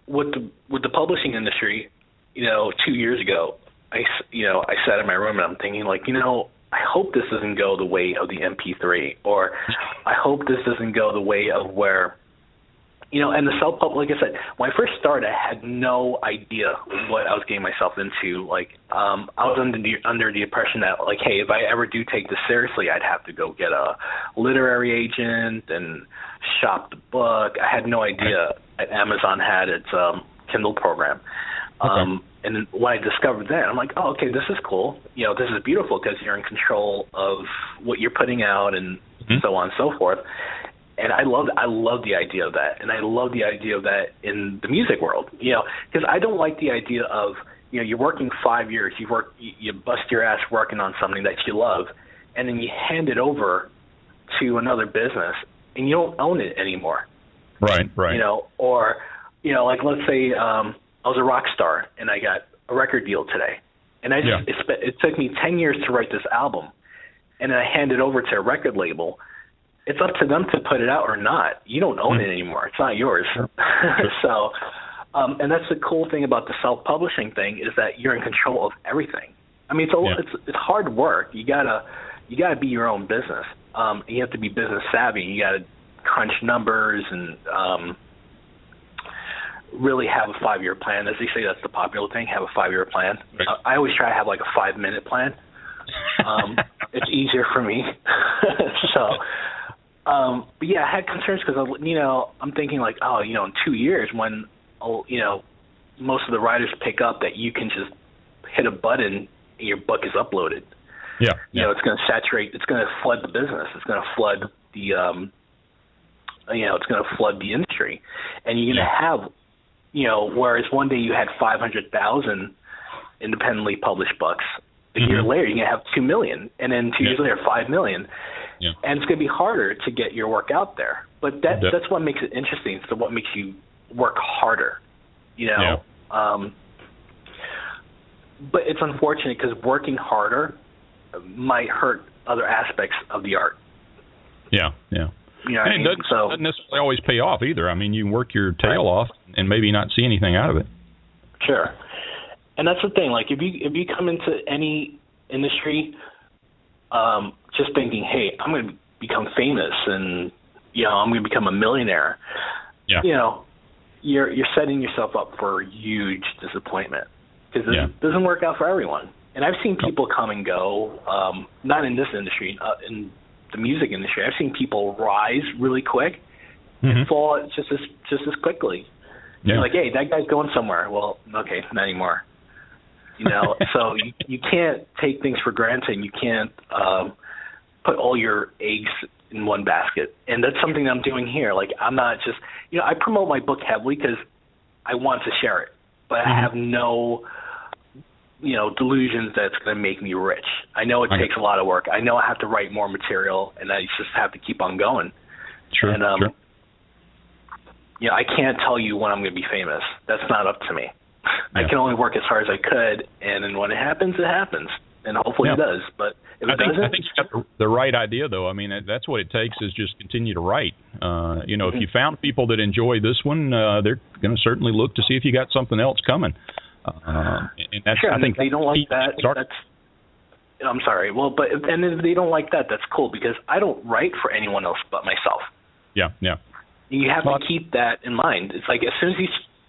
with the publishing industry, 2 years ago, I sat in my room and I'm thinking, like, I hope this doesn't go the way of the MP3, or I hope this doesn't go the way of where, and the self-pub, like I said, when I first started, I had no idea what I was getting myself into. Like, I was under the impression that, like, hey, if I ever do take this seriously, I'd have to go get a literary agent and shop the book. I had no idea that Amazon had its Kindle program. And then when I discovered that, I'm like, oh, okay, this is cool. This is beautiful because you're in control of what you're putting out and so on and so forth. And I love the idea of that, and I love the idea of that in the music world. Because I don't like the idea of you're working 5 years, you bust your ass working on something that you love, and then you hand it over to another business, and you don't own it anymore. Right. Or like let's say I was a rock star and I got a record deal today, and it took me 10 years to write this album, and then I hand it over to a record label. It's up to them to put it out or not. You don't own it anymore. It's not yours. So, and that's the cool thing about the self-publishing thing, is that you're in control of everything. I mean, it's hard work. You gotta be your own business. You have to be business savvy. You gotta crunch numbers and really have a 5-year plan. As they say, that's the popular thing. Have a 5-year plan. I always try to have like a 5-minute plan. It's easier for me. So. But yeah, I had concerns because, I'm thinking like, in 2 years when, most of the writers pick up that you can just hit a button and your book is uploaded. It's going to saturate, it's going to flood the business. It's going to flood the, it's going to flood the industry. And you're going to have whereas one day you had 500,000 independently published books. A year later, you're going to have 2 million, and then 2 years later, 5 million. Yeah. And it's going to be harder to get your work out there. But that's what makes it interesting. So what makes you work harder, Yeah. But it's unfortunate because working harder might hurt other aspects of the art. Yeah, yeah. And it doesn't necessarily always pay off either. I mean, you work your tail off and maybe not see anything out of it. Sure. And that's the thing. Like, if you come into any industry just thinking, hey, I'm going to become famous and, I'm going to become a millionaire, you're setting yourself up for huge disappointment because it doesn't work out for everyone. And I've seen people come and go, not in this industry, in the music industry. I've seen people rise really quick and fall just as quickly. Yeah. You're like, hey, that guy's going somewhere. Well, okay, not anymore. So you can't take things for granted, and you can't put all your eggs in one basket. And that's something that I'm doing here. Like, I'm not just, I promote my book heavily because I want to share it, but I have no, delusions that it's going to make me rich. I know it takes a lot of work. I know I have to write more material, and I just have to keep on going. Sure. And, I can't tell you when I'm going to be famous. That's not up to me. Yeah. I can only work as hard as I could, and then when it happens, and hopefully it does. But if it doesn't, I think you got the right idea, though. I mean, that's what it takes is just continue to write. If you found people that enjoy this one, they're going to certainly look to see if you got something else coming. And that's, sure, I think if they don't like that. I'm sorry. Well, but if they don't like that, that's cool because I don't write for anyone else but myself. Yeah, yeah. You have to keep that in mind. It's like as soon as you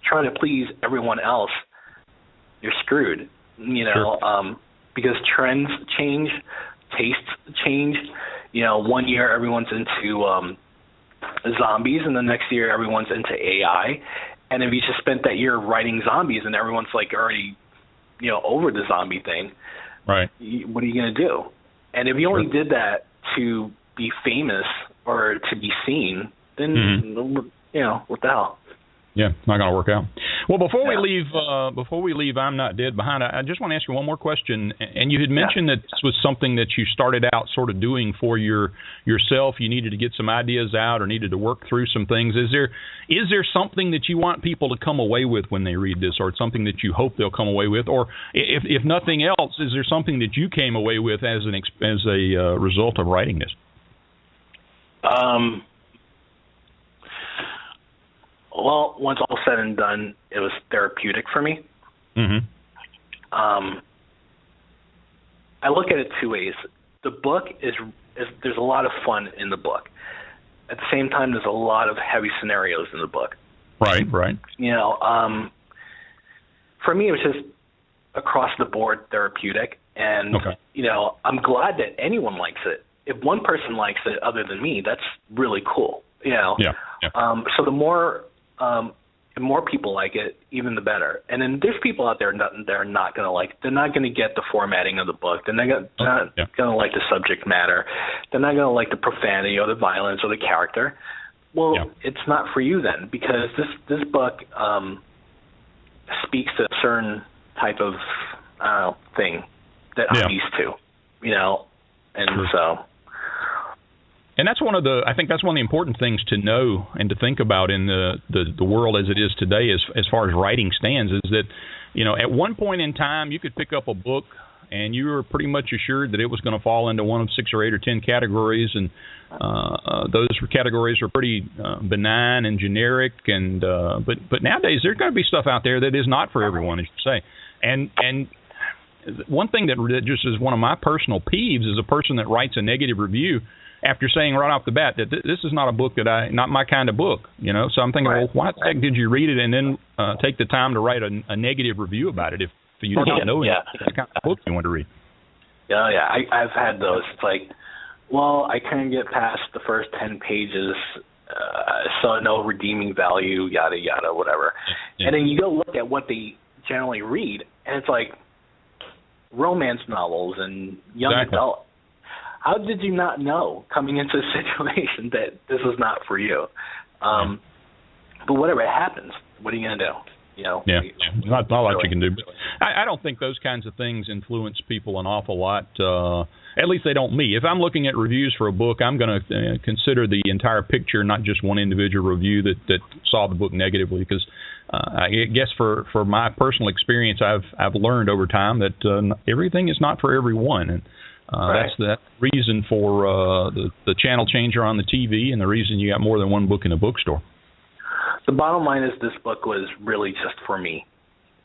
try to please everyone else, you're screwed. Sure. Because trends change, tastes change. 1 year everyone's into zombies, and the next year everyone's into AI. And if you just spent that year writing zombies, and everyone's like already, over the zombie thing, right? What are you going to do? And if you only did that to be famous or to be seen, then what the hell? Yeah, not going to work out. Well, before we leave, I'm Not Dead Behind. I just want to ask you one more question. And you had mentioned that this was something that you started out sort of doing for yourself. You needed to get some ideas out or needed to work through some things. Is there something that you want people to come away with when they read this, or something that you hope they'll come away with, or if nothing else, is there something that you came away with as a result of writing this? Well, once all said and done, it was therapeutic for me. Mm-hmm. I look at it two ways. The book is there's a lot of fun in the book. At the same time, there's a lot of heavy scenarios in the book. Right. For me, it was just across the board therapeutic, and I'm glad that anyone likes it. If one person likes it other than me, that's really cool. Yeah. So the more people like it, even the better. And then there's people out there that are not going to like. They're not going to get the formatting of the book. They're not going to like the subject matter. They're not going to like the profanity or the violence or the character. Well, it's not for you then, because this book speaks to a certain type of thing that I'm used to, and so. And that's I think that's one of the important things to know and to think about in the world as it is today, as far as writing stands, is that, at one point in time you could pick up a book and you were pretty much assured that it was going to fall into one of 6 or 8 or 10 categories, and those categories are pretty benign and generic. And but nowadays there's going to be stuff out there that is not for everyone, as you say. And one thing that just is one of my personal peeves is a person that writes a negative review after saying right off the bat that this is not a book not my kind of book, So I'm thinking, well, why the heck did you read it and then take the time to write a negative review about it if you don't know the kind of book you want to read? Yeah. I've had those. It's like, well, I couldn't get past the first 10 pages, so no redeeming value, yada, yada, whatever. Yeah. And then you go look at what they generally read, and it's like romance novels and young adult. How did you not know coming into a situation that this was not for you? but whatever, it happens. What are you going to do? You know, yeah, not a lot you can do. But I don't think those kinds of things influence people an awful lot. At least they don't me. If I'm looking at reviews for a book, I'm going to consider the entire picture, not just one individual review that saw the book negatively. Because I guess for my personal experience, I've learned over time that everything is not for everyone, and that's the reason for the channel changer on the TV, and the reason you got more than one book in a bookstore. The bottom line is this book was really just for me.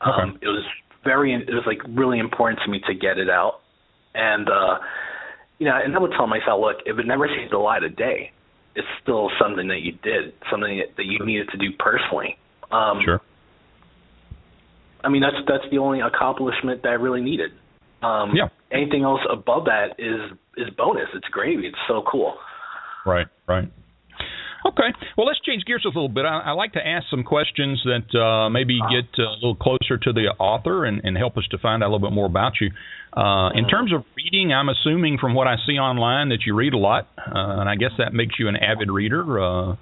Okay. It was like really important to me to get it out, and you know, and I would tell myself, look, if it never sees the light of day, it's still something that you did, something that you needed to do personally. Sure. I mean, that's the only accomplishment that I really needed. Yeah. Anything else above that is bonus. It's gravy. It's so cool. Right. Okay. Well, let's change gears a little bit. I like to ask some questions that maybe get a little closer to the author and help us to find out a little bit more about you. In terms of reading, I'm assuming from what I see online that you read a lot, and I guess that makes you an avid reader.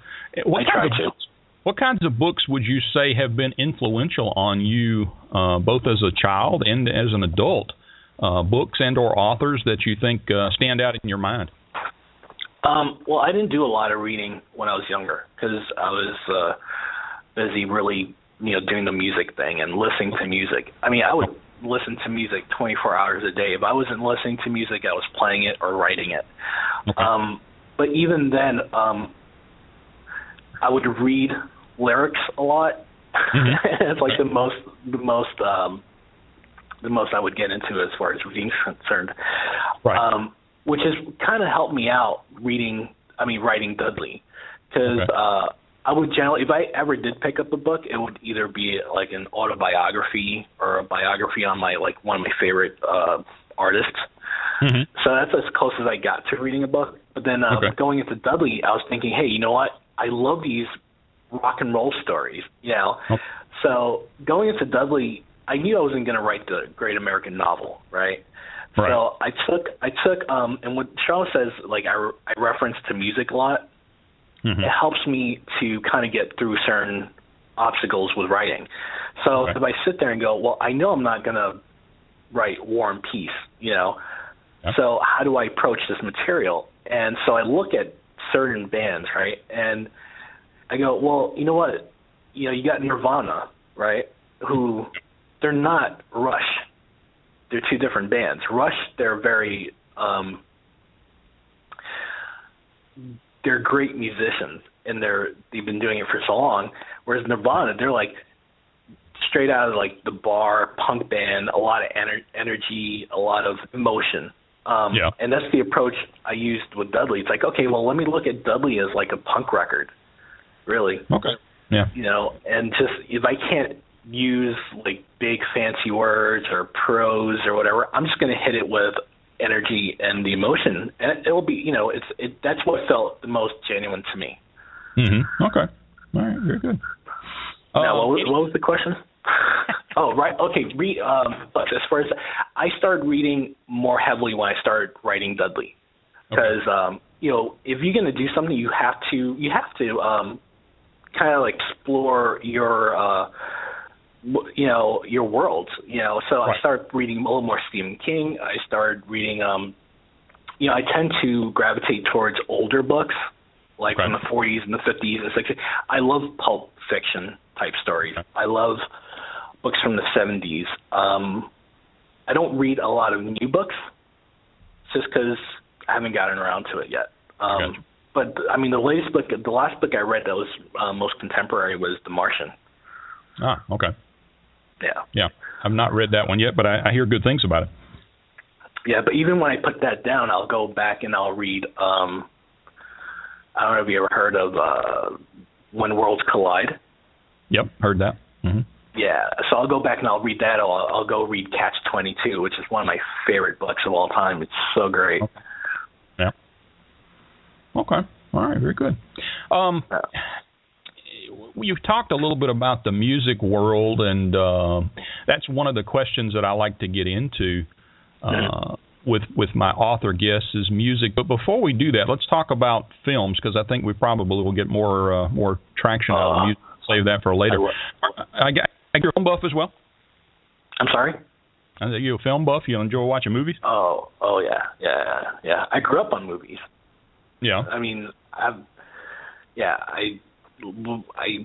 What kinds of books would you say have been influential on you, both as a child and as an adult? Books and or authors that you think stand out in your mind? Well, I didn't do a lot of reading when I was younger because I was busy really, doing the music thing and listening to music. I mean, I would listen to music 24 hours a day. If I wasn't listening to music, I was playing it or writing it. Okay. But even then, I would read lyrics a lot. Mm-hmm. It's like the most I would get into as far as reading is concerned. Right. Which has kind of helped me out writing Dudley, because I would generally, if I ever did pick up a book, it would either be like an autobiography or a biography on one of my favorite artists. Mm-hmm. So that's as close as I got to reading a book. But then going into Dudley, I was thinking, hey, you know what? I love these rock and roll stories, Okay. So going into Dudley, I knew I wasn't going to write the great American novel, right? Right. So I took, and what Charles says, like I reference to music a lot. Mm-hmm. It helps me to kind of get through certain obstacles with writing. So if I sit there and go, well, I know I'm not going to write War and Peace, Yep. So how do I approach this material? And so I look at certain bands, right? And I go, well, you know what? You got Nirvana, right? Who, they're not Rush. They're two different bands. Rush, they're very, they're great musicians, and they've been doing it for so long. Whereas Nirvana, they're like straight out of like the bar punk band, a lot of energy, a lot of emotion. And that's the approach I used with Dudley. It's like, okay, well, let me look at Dudley as like a punk record, really. Okay. Yeah. And just if I can't use like big fancy words or prose or whatever, I'm just going to hit it with energy and the emotion, and it'll be, that's what felt the most genuine to me. Mm-hmm. Okay. All right. Very good. Now, what was the question? Oh, right. Okay. As far as I started reading more heavily when I started writing Dudley, because if you're going to do something, you have to kind of like explore your world, so I started reading a little more Stephen King. I started reading, I tend to gravitate towards older books, like from the 40s and the 50s and 60s. I love pulp fiction type stories. I love books from the 70s. I don't read a lot of new books just because I haven't gotten around to it yet. But, I mean, the last book I read that was most contemporary was The Martian. Ah, okay. Yeah. I've not read that one yet, but I hear good things about it. Yeah, but even when I put that down, I'll go back and I'll read, I don't know if you ever heard of When Worlds Collide. Yep, heard that. Mm-hmm. Yeah, so I'll go back and I'll read that, or I'll go read Catch-22, which is one of my favorite books of all time. It's so great. Okay. Yeah. Okay. All right, very good. You've talked a little bit about the music world, and that's one of the questions that I like to get into with my author guests is music. But before we do that, let's talk about films, because I think we probably will get more traction out of the music save that for later. I got you're a film buff as well. I'm sorry? Are you a film buff? You enjoy watching movies? Oh yeah. I grew up on movies. Yeah. I mean, I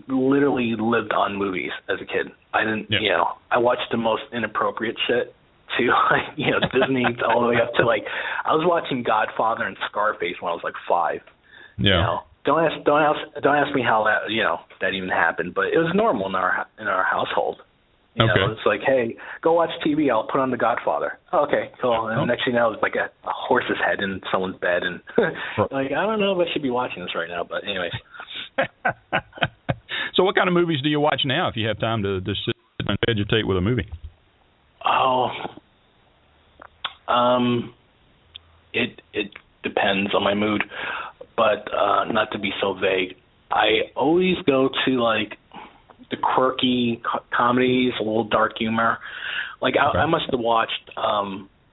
literally lived on movies as a kid. I didn't, I watched the most inappropriate shit too, like, Disney all the way up to I was watching Godfather and Scarface when I was 5. Yeah. Don't ask me how that that even happened, but it was normal in our household. It's like, hey, go watch TV. I'll put on The Godfather. Oh, okay, cool. And the next thing you know, it's like a horse's head in someone's bed, and I don't know if I should be watching this right now, but anyways. So, what kind of movies do you watch now? If you have time to sit and vegetate with a movie? Oh, it depends on my mood, but not to be so vague. I always go to the quirky comedies, a little dark humor. I must have watched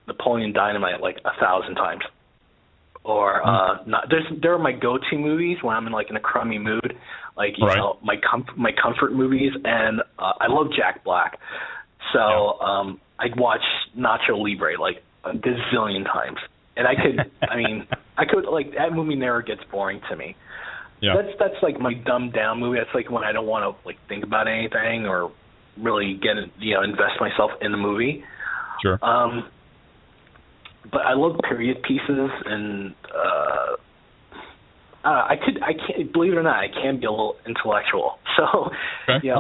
Napoleon Dynamite 1,000 times. Or there are my go-to movies when I'm in in a crummy mood, my comfort movies, and I love Jack Black. So I'd watch Nacho Libre a gazillion times, and I could that movie never gets boring to me. Yeah. That's my dumbed down movie. That's when I don't want to think about anything or really invest myself in the movie. Sure. But I love period pieces, and I can't, believe it or not, I can be a little intellectual. So okay.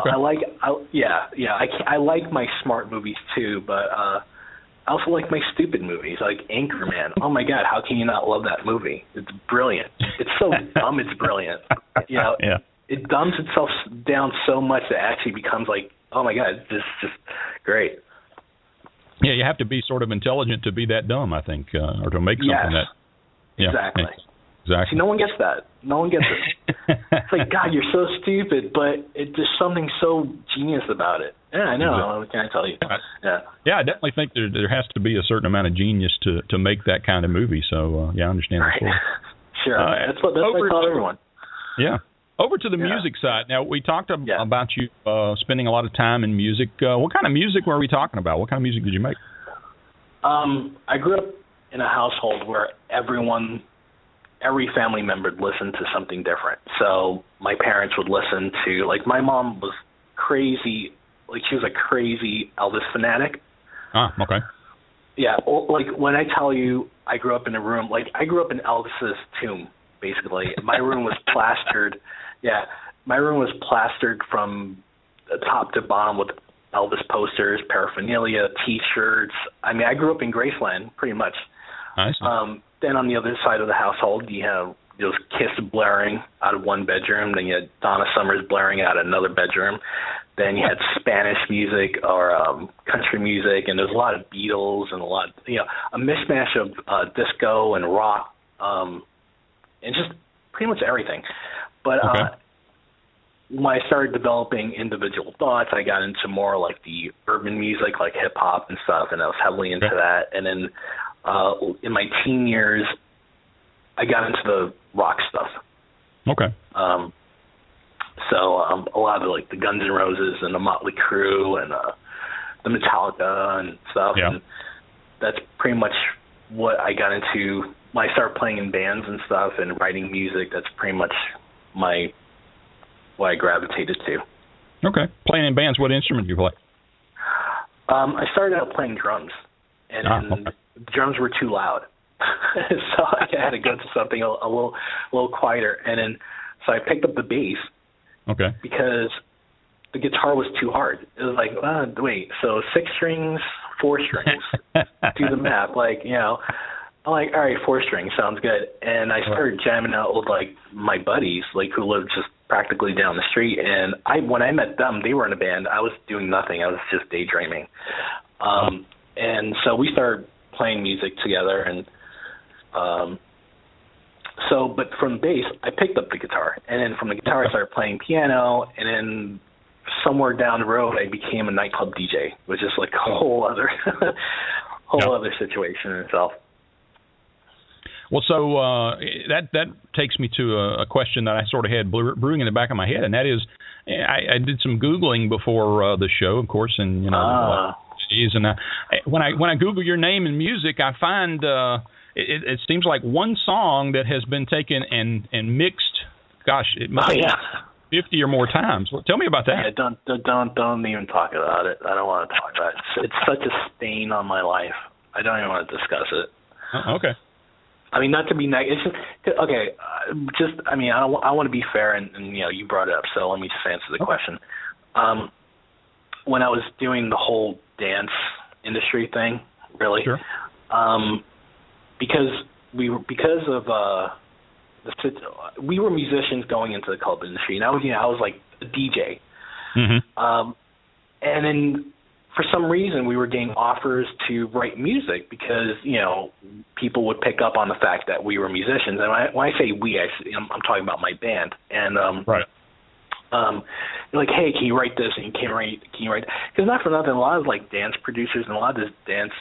I like my smart movies too, but I also like my stupid movies, like Anchorman. Oh my God, how can you not love that movie? It's brilliant. It's so dumb, it's brilliant. Yeah. It dumbs itself down so much that it actually becomes oh my God, this is just great. Yeah, you have to be sort of intelligent to be that dumb, I think, or to make something that. Yeah, exactly. Exactly. See, no one gets that. No one gets it. It's God, you're so stupid, but there's something so genius about it. Yeah, I know. What can I tell you? Yeah, I definitely think there has to be a certain amount of genius to make that kind of movie. So, I understand that. Right. Sure. That's what I tell everyone. Yeah. Over to the music side. Now, we talked about you spending a lot of time in music. What kind of music were we talking about? What kind of music did you make? I grew up in a household where every family member listened to something different. So my parents would listen to, my mom was crazy, she was a crazy Elvis fanatic. Ah, okay. Yeah, when I tell you I grew up in a room, I grew up in Elvis's tomb, basically. My room was plastered. Yeah, my room was plastered from the top to bottom with Elvis posters, paraphernalia, T-shirts. I grew up in Graceland, pretty much. Nice. Then on the other side of the household, you have those Kiss blaring out of one bedroom. Then you had Donna Summers blaring out of another bedroom. Then you had Spanish music or country music, and there's a lot of Beatles and a mishmash of disco and rock, and just pretty much everything. But when I started developing individual thoughts, I got into more the urban music, like hip hop and stuff, and I was heavily into that. And then in my teen years, I got into the rock stuff. Okay. So a lot of the Guns N' Roses and the Motley Crue and the Metallica and stuff. Yeah. And that's pretty much what I got into when I started playing in bands and stuff and writing music. That's pretty much what I gravitated to. Okay. Playing in bands, what instrument do you play? I started out playing drums, and drums were too loud. So I had to go to something a little quieter. And then so I picked up the bass. Okay. Because the guitar was too hard. It was wait, so 6 strings, 4 strings. Do the math. I'm all right, 4 strings sounds good. And I started jamming out with my buddies, who lived just practically down the street. And when I met them, they were in a band. I was doing nothing. I was just daydreaming. And so we started playing music together. And but from bass, I picked up the guitar. And then from the guitar, I started playing piano. And then somewhere down the road, I became a nightclub DJ, which is a whole other situation in itself. Well, so that takes me to a question that I sort of had brewing in the back of my head, and that is, I did some Googling before the show, of course, and when I Google your name and music, I find it seems like one song that has been taken and mixed. Gosh, it must be 50 or more times. Well, tell me about that. Yeah, don't even talk about it. I don't want to talk about it. It's such a stain on my life. I don't even want to discuss it. Okay. I mean, not to be negative. I want to be fair, and you brought it up, so let me just answer the question. When I was doing the whole dance industry thing, really, sure. Because we were musicians going into the club industry, and I was like a DJ, and then for some reason we were getting offers to write music because people would pick up on the fact that we were musicians, and when I say we, I'm talking about my band, and right. Like, hey, can you write this? And can you write? Because not for nothing, a lot of like dance producers and a lot of this dance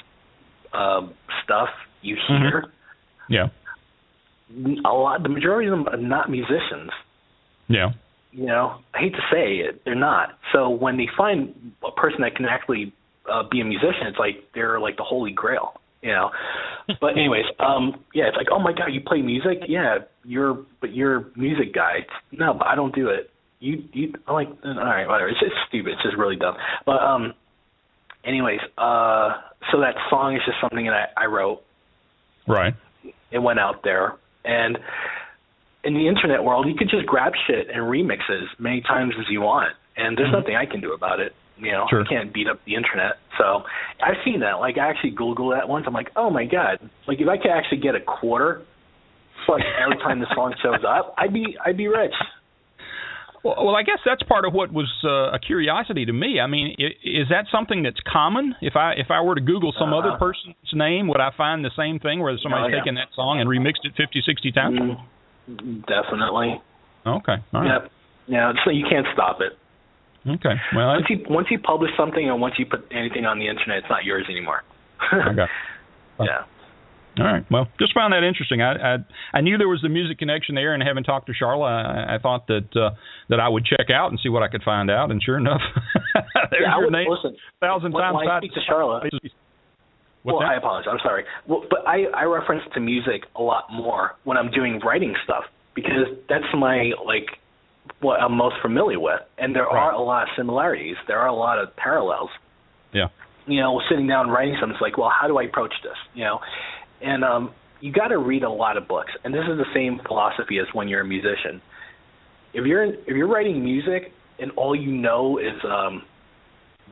stuff you hear. Yeah. The majority of them are not musicians. Yeah. I hate to say it, they're not. So when they find a person that can actually be a musician, it's like they're like the holy grail. But anyways, it's like, oh my God, you play music? Yeah, you're a music guy. No, but I don't do it. I'm like, all right, whatever. It's just stupid. It's just really dumb. But anyways, so that song is just something that I wrote. Right. It went out there, and in the internet world, you could just grab shit and remix it as many times as you want, and there's nothing I can do about it. Sure. I can't beat up the internet. So I've seen that. Like, I actually Googled that once. I'm like, oh my God! Like, if I could actually get a quarter, like every time the song shows up, I'd be rich. Well, I guess that's part of what was a curiosity to me. I mean, is that something that's common? If I were to Google some other person's name, would I find the same thing where somebody's taken that song and remixed it 50, 60 times? Definitely. Okay. All right. Yeah. So you can't stop it. Okay. Well, once you publish something and once you put anything on the internet, it's not yours anymore. Okay. Yeah. All right. Well, just found that interesting. I knew there was the music connection there, and having talked to Charla, I thought that I would check out and see what I could find out. And sure enough, there's your name 1,000 times. When I speak to Charla, I apologize. I'm sorry. Well, but I reference to music a lot more when I'm doing writing stuff because that's what I'm most familiar with, and there are a lot of similarities. There are a lot of parallels. Yeah. Sitting down and writing something, it's like, well, how do I approach this? And you got to read a lot of books, and this is the same philosophy as when you're a musician. If you're writing music and all you know is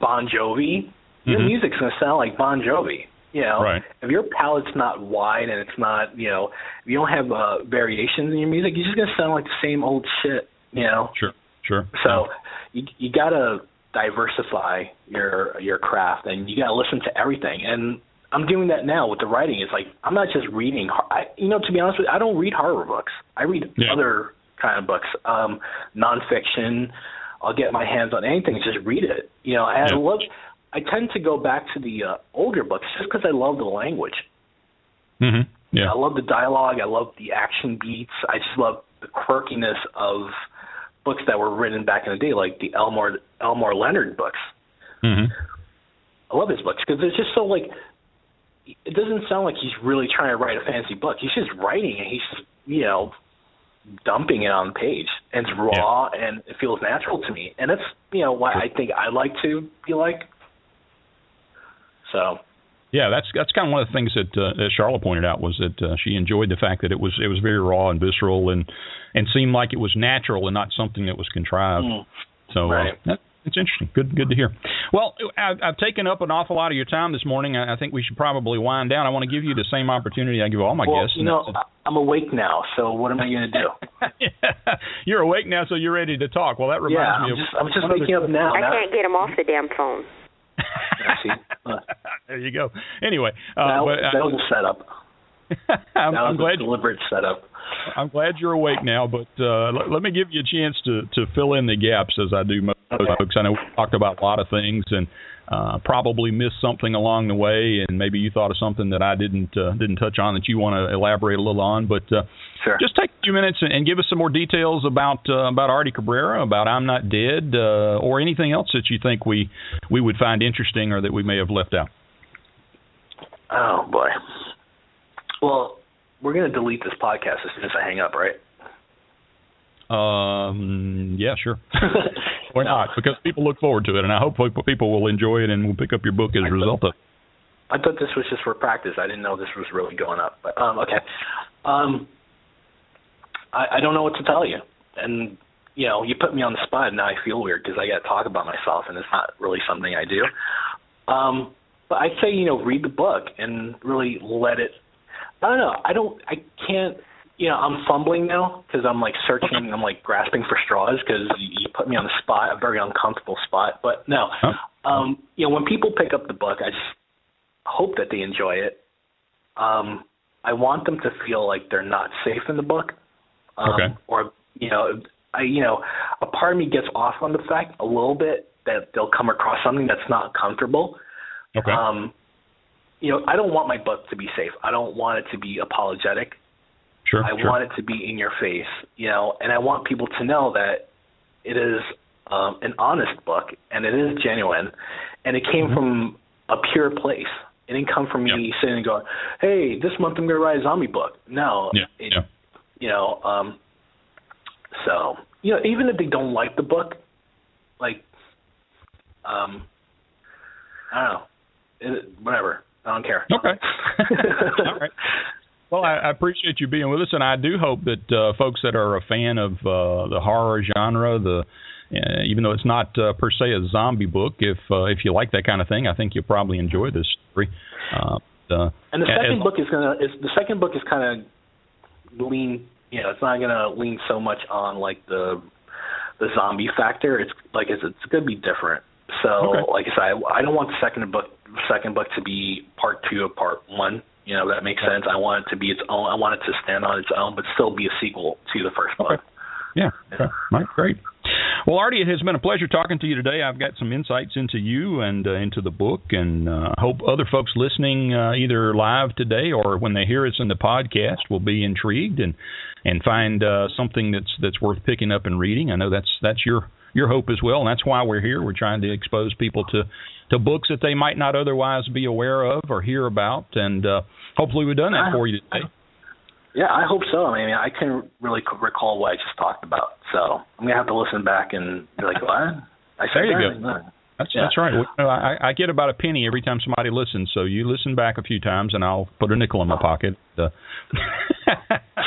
Bon Jovi, your music's going to sound like Bon Jovi. Right. If your palette's not wide and it's not, if you don't have variations in your music, you're just going to sound like the same old shit. Sure. So you got to diversify your craft, and you got to listen to everything. And I'm doing that now with the writing. It's like I'm not just reading. To be honest with you, I don't read horror books. I read other kind of books, nonfiction. I'll get my hands on anything and just read it. And I tend to go back to the older books just because I love the language. Mm-hmm. Yeah. I love the dialogue. I love the action beats. I just love the quirkiness of books that were written back in the day, like the Elmore Leonard books. Mm-hmm. I love his books because it's just so it doesn't sound like he's really trying to write a fancy book. He's just writing and he's just, dumping it on the page. And it's raw and it feels natural to me. And that's, what I think I like to be like. So. Yeah, that's kind of one of the things that Charlotte pointed out was that she enjoyed the fact that it was very raw and visceral and seemed like it was natural and not something that was contrived. So it's interesting. Good to hear. Well, I've taken up an awful lot of your time this morning. I think we should probably wind down. I want to give you the same opportunity I give all my guests. I'm awake now, so what am I going to do? You're awake now, so you're ready to talk. Well, that reminds me of... I'm just waking up now. I can't get him off the damn phone. There you go. Anyway, that was a setup. I'm glad a deliberate setup. I'm glad you're awake now, but let me give you a chance to fill in the gaps as I do most. folks. I know we talked about a lot of things and probably missed something along the way, and maybe you thought of something that I didn't touch on that you want to elaborate a little on. But sure. Just take a few minutes and give us some more details about Artie Cabrera, about I'm Not Dead, or anything else that you think we would find interesting or that we may have left out. Oh, boy. Well, we're going to delete this podcast as soon as I hang up, right? Yeah, sure. Why not? Because people look forward to it, and I hope people will enjoy it and will pick up your book as a result of it. I thought this was just for practice. I didn't know this was really going up. But okay. I don't know what to tell you. And, you put me on the spot, and now I feel weird because I got to talk about myself, and it's not really something I do. But I'd say, read the book and really let it – I don't know. I can't – I'm fumbling now because I'm searching, I'm grasping for straws because you put me on the spot, a very uncomfortable spot. But no, when people pick up the book, I just hope that they enjoy it. I want them to feel like they're not safe in the book. Or, a part of me gets off on the fact a little bit that they'll come across something that's not comfortable. Okay. I don't want my book to be safe. I don't want it to be apologetic. Sure, I want it to be in your face, and I want people to know that it is an honest book, and it is genuine, and it came from a pure place. It didn't come from me sitting and going, hey, this month I'm going to write a zombie book. No. So, even if they don't like the book, I don't know, whatever. I don't care. Okay. All right. Well, I appreciate you being with us, and I do hope that folks that are a fan of the horror genre, even though it's not per se a zombie book, if you like that kind of thing, I think you'll probably enjoy this story. And the second book is kind of lean. It's not gonna lean so much on the zombie factor. It's it's gonna be different. So, like I said, I don't want the second book to be part 2 of part 1. That makes sense. I want it to be its own. I want it to stand on its own, but still be a sequel to the first book. Yeah. Okay. Right, great. Well, Artie, it has been a pleasure talking to you today. I've got some insights into you and into the book, and hope other folks listening either live today or when they hear us in the podcast will be intrigued and find something that's worth picking up and reading. I know that's your hope as well, and that's why we're here. We're trying to expose people to books that they might not otherwise be aware of or hear about, and hopefully we've done that for you today. Yeah, I hope so. I mean, I can't really recall what I just talked about, so I'm going to have to listen back and be like, what? I said there you go. That's right. Well, I get about a penny every time somebody listens, so you listen back a few times, and I'll put a nickel in my pocket. So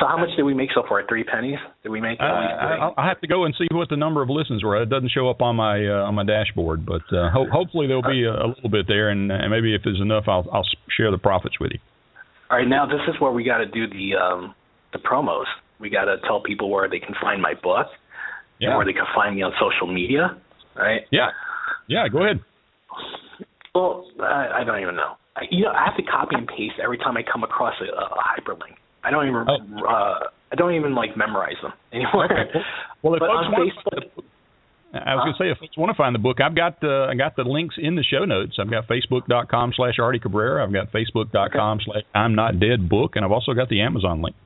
how much did we make so far? 3 pennies? Did we make? I'll have to go and see what the number of listens were. It doesn't show up on my dashboard, but hopefully there'll be a little bit there, and maybe if there's enough, I'll share the profits with you. All right, now this is where we got to do the promos. We got to tell people where they can find my book, and where they can find me on social media, right? Yeah, go ahead. Well, I don't even know. I have to copy and paste every time I come across a hyperlink. I don't even memorize them anymore. Okay. Well, but on Facebook, I was going to say, if folks want to find the book, I got the links in the show notes. I've got Facebook.com/Artie Cabrera. I've got Facebook.com/I'm Not Dead book, and I've also got the Amazon link.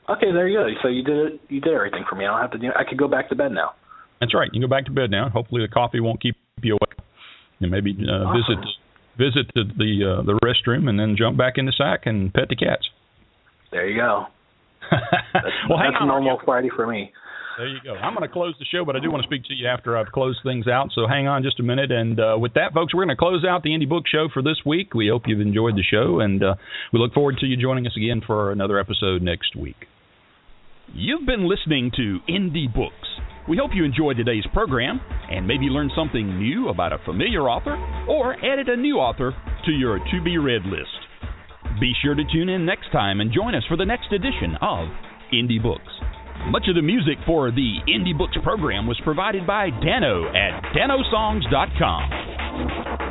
Okay, there you go. So you did everything for me. I don't have to I could go back to bed now. That's right. You can go back to bed now. Hopefully the coffee won't keep you awake. And maybe visit the restroom and then jump back in the sack and pet the cats. There you go. That's a normal Friday for me. There you go. I'm going to close the show, but I do want to speak to you after I've closed things out, so hang on just a minute. And with that, folks, we're going to close out the Indie Book Show for this week. We hope you've enjoyed the show, and we look forward to you joining us again for another episode next week. You've been listening to Indie Books. We hope you enjoyed today's program and maybe learned something new about a familiar author or added a new author to your to-be-read list. Be sure to tune in next time and join us for the next edition of Indie Books. Much of the music for the Indie Books program was provided by Dano at danosongs.com.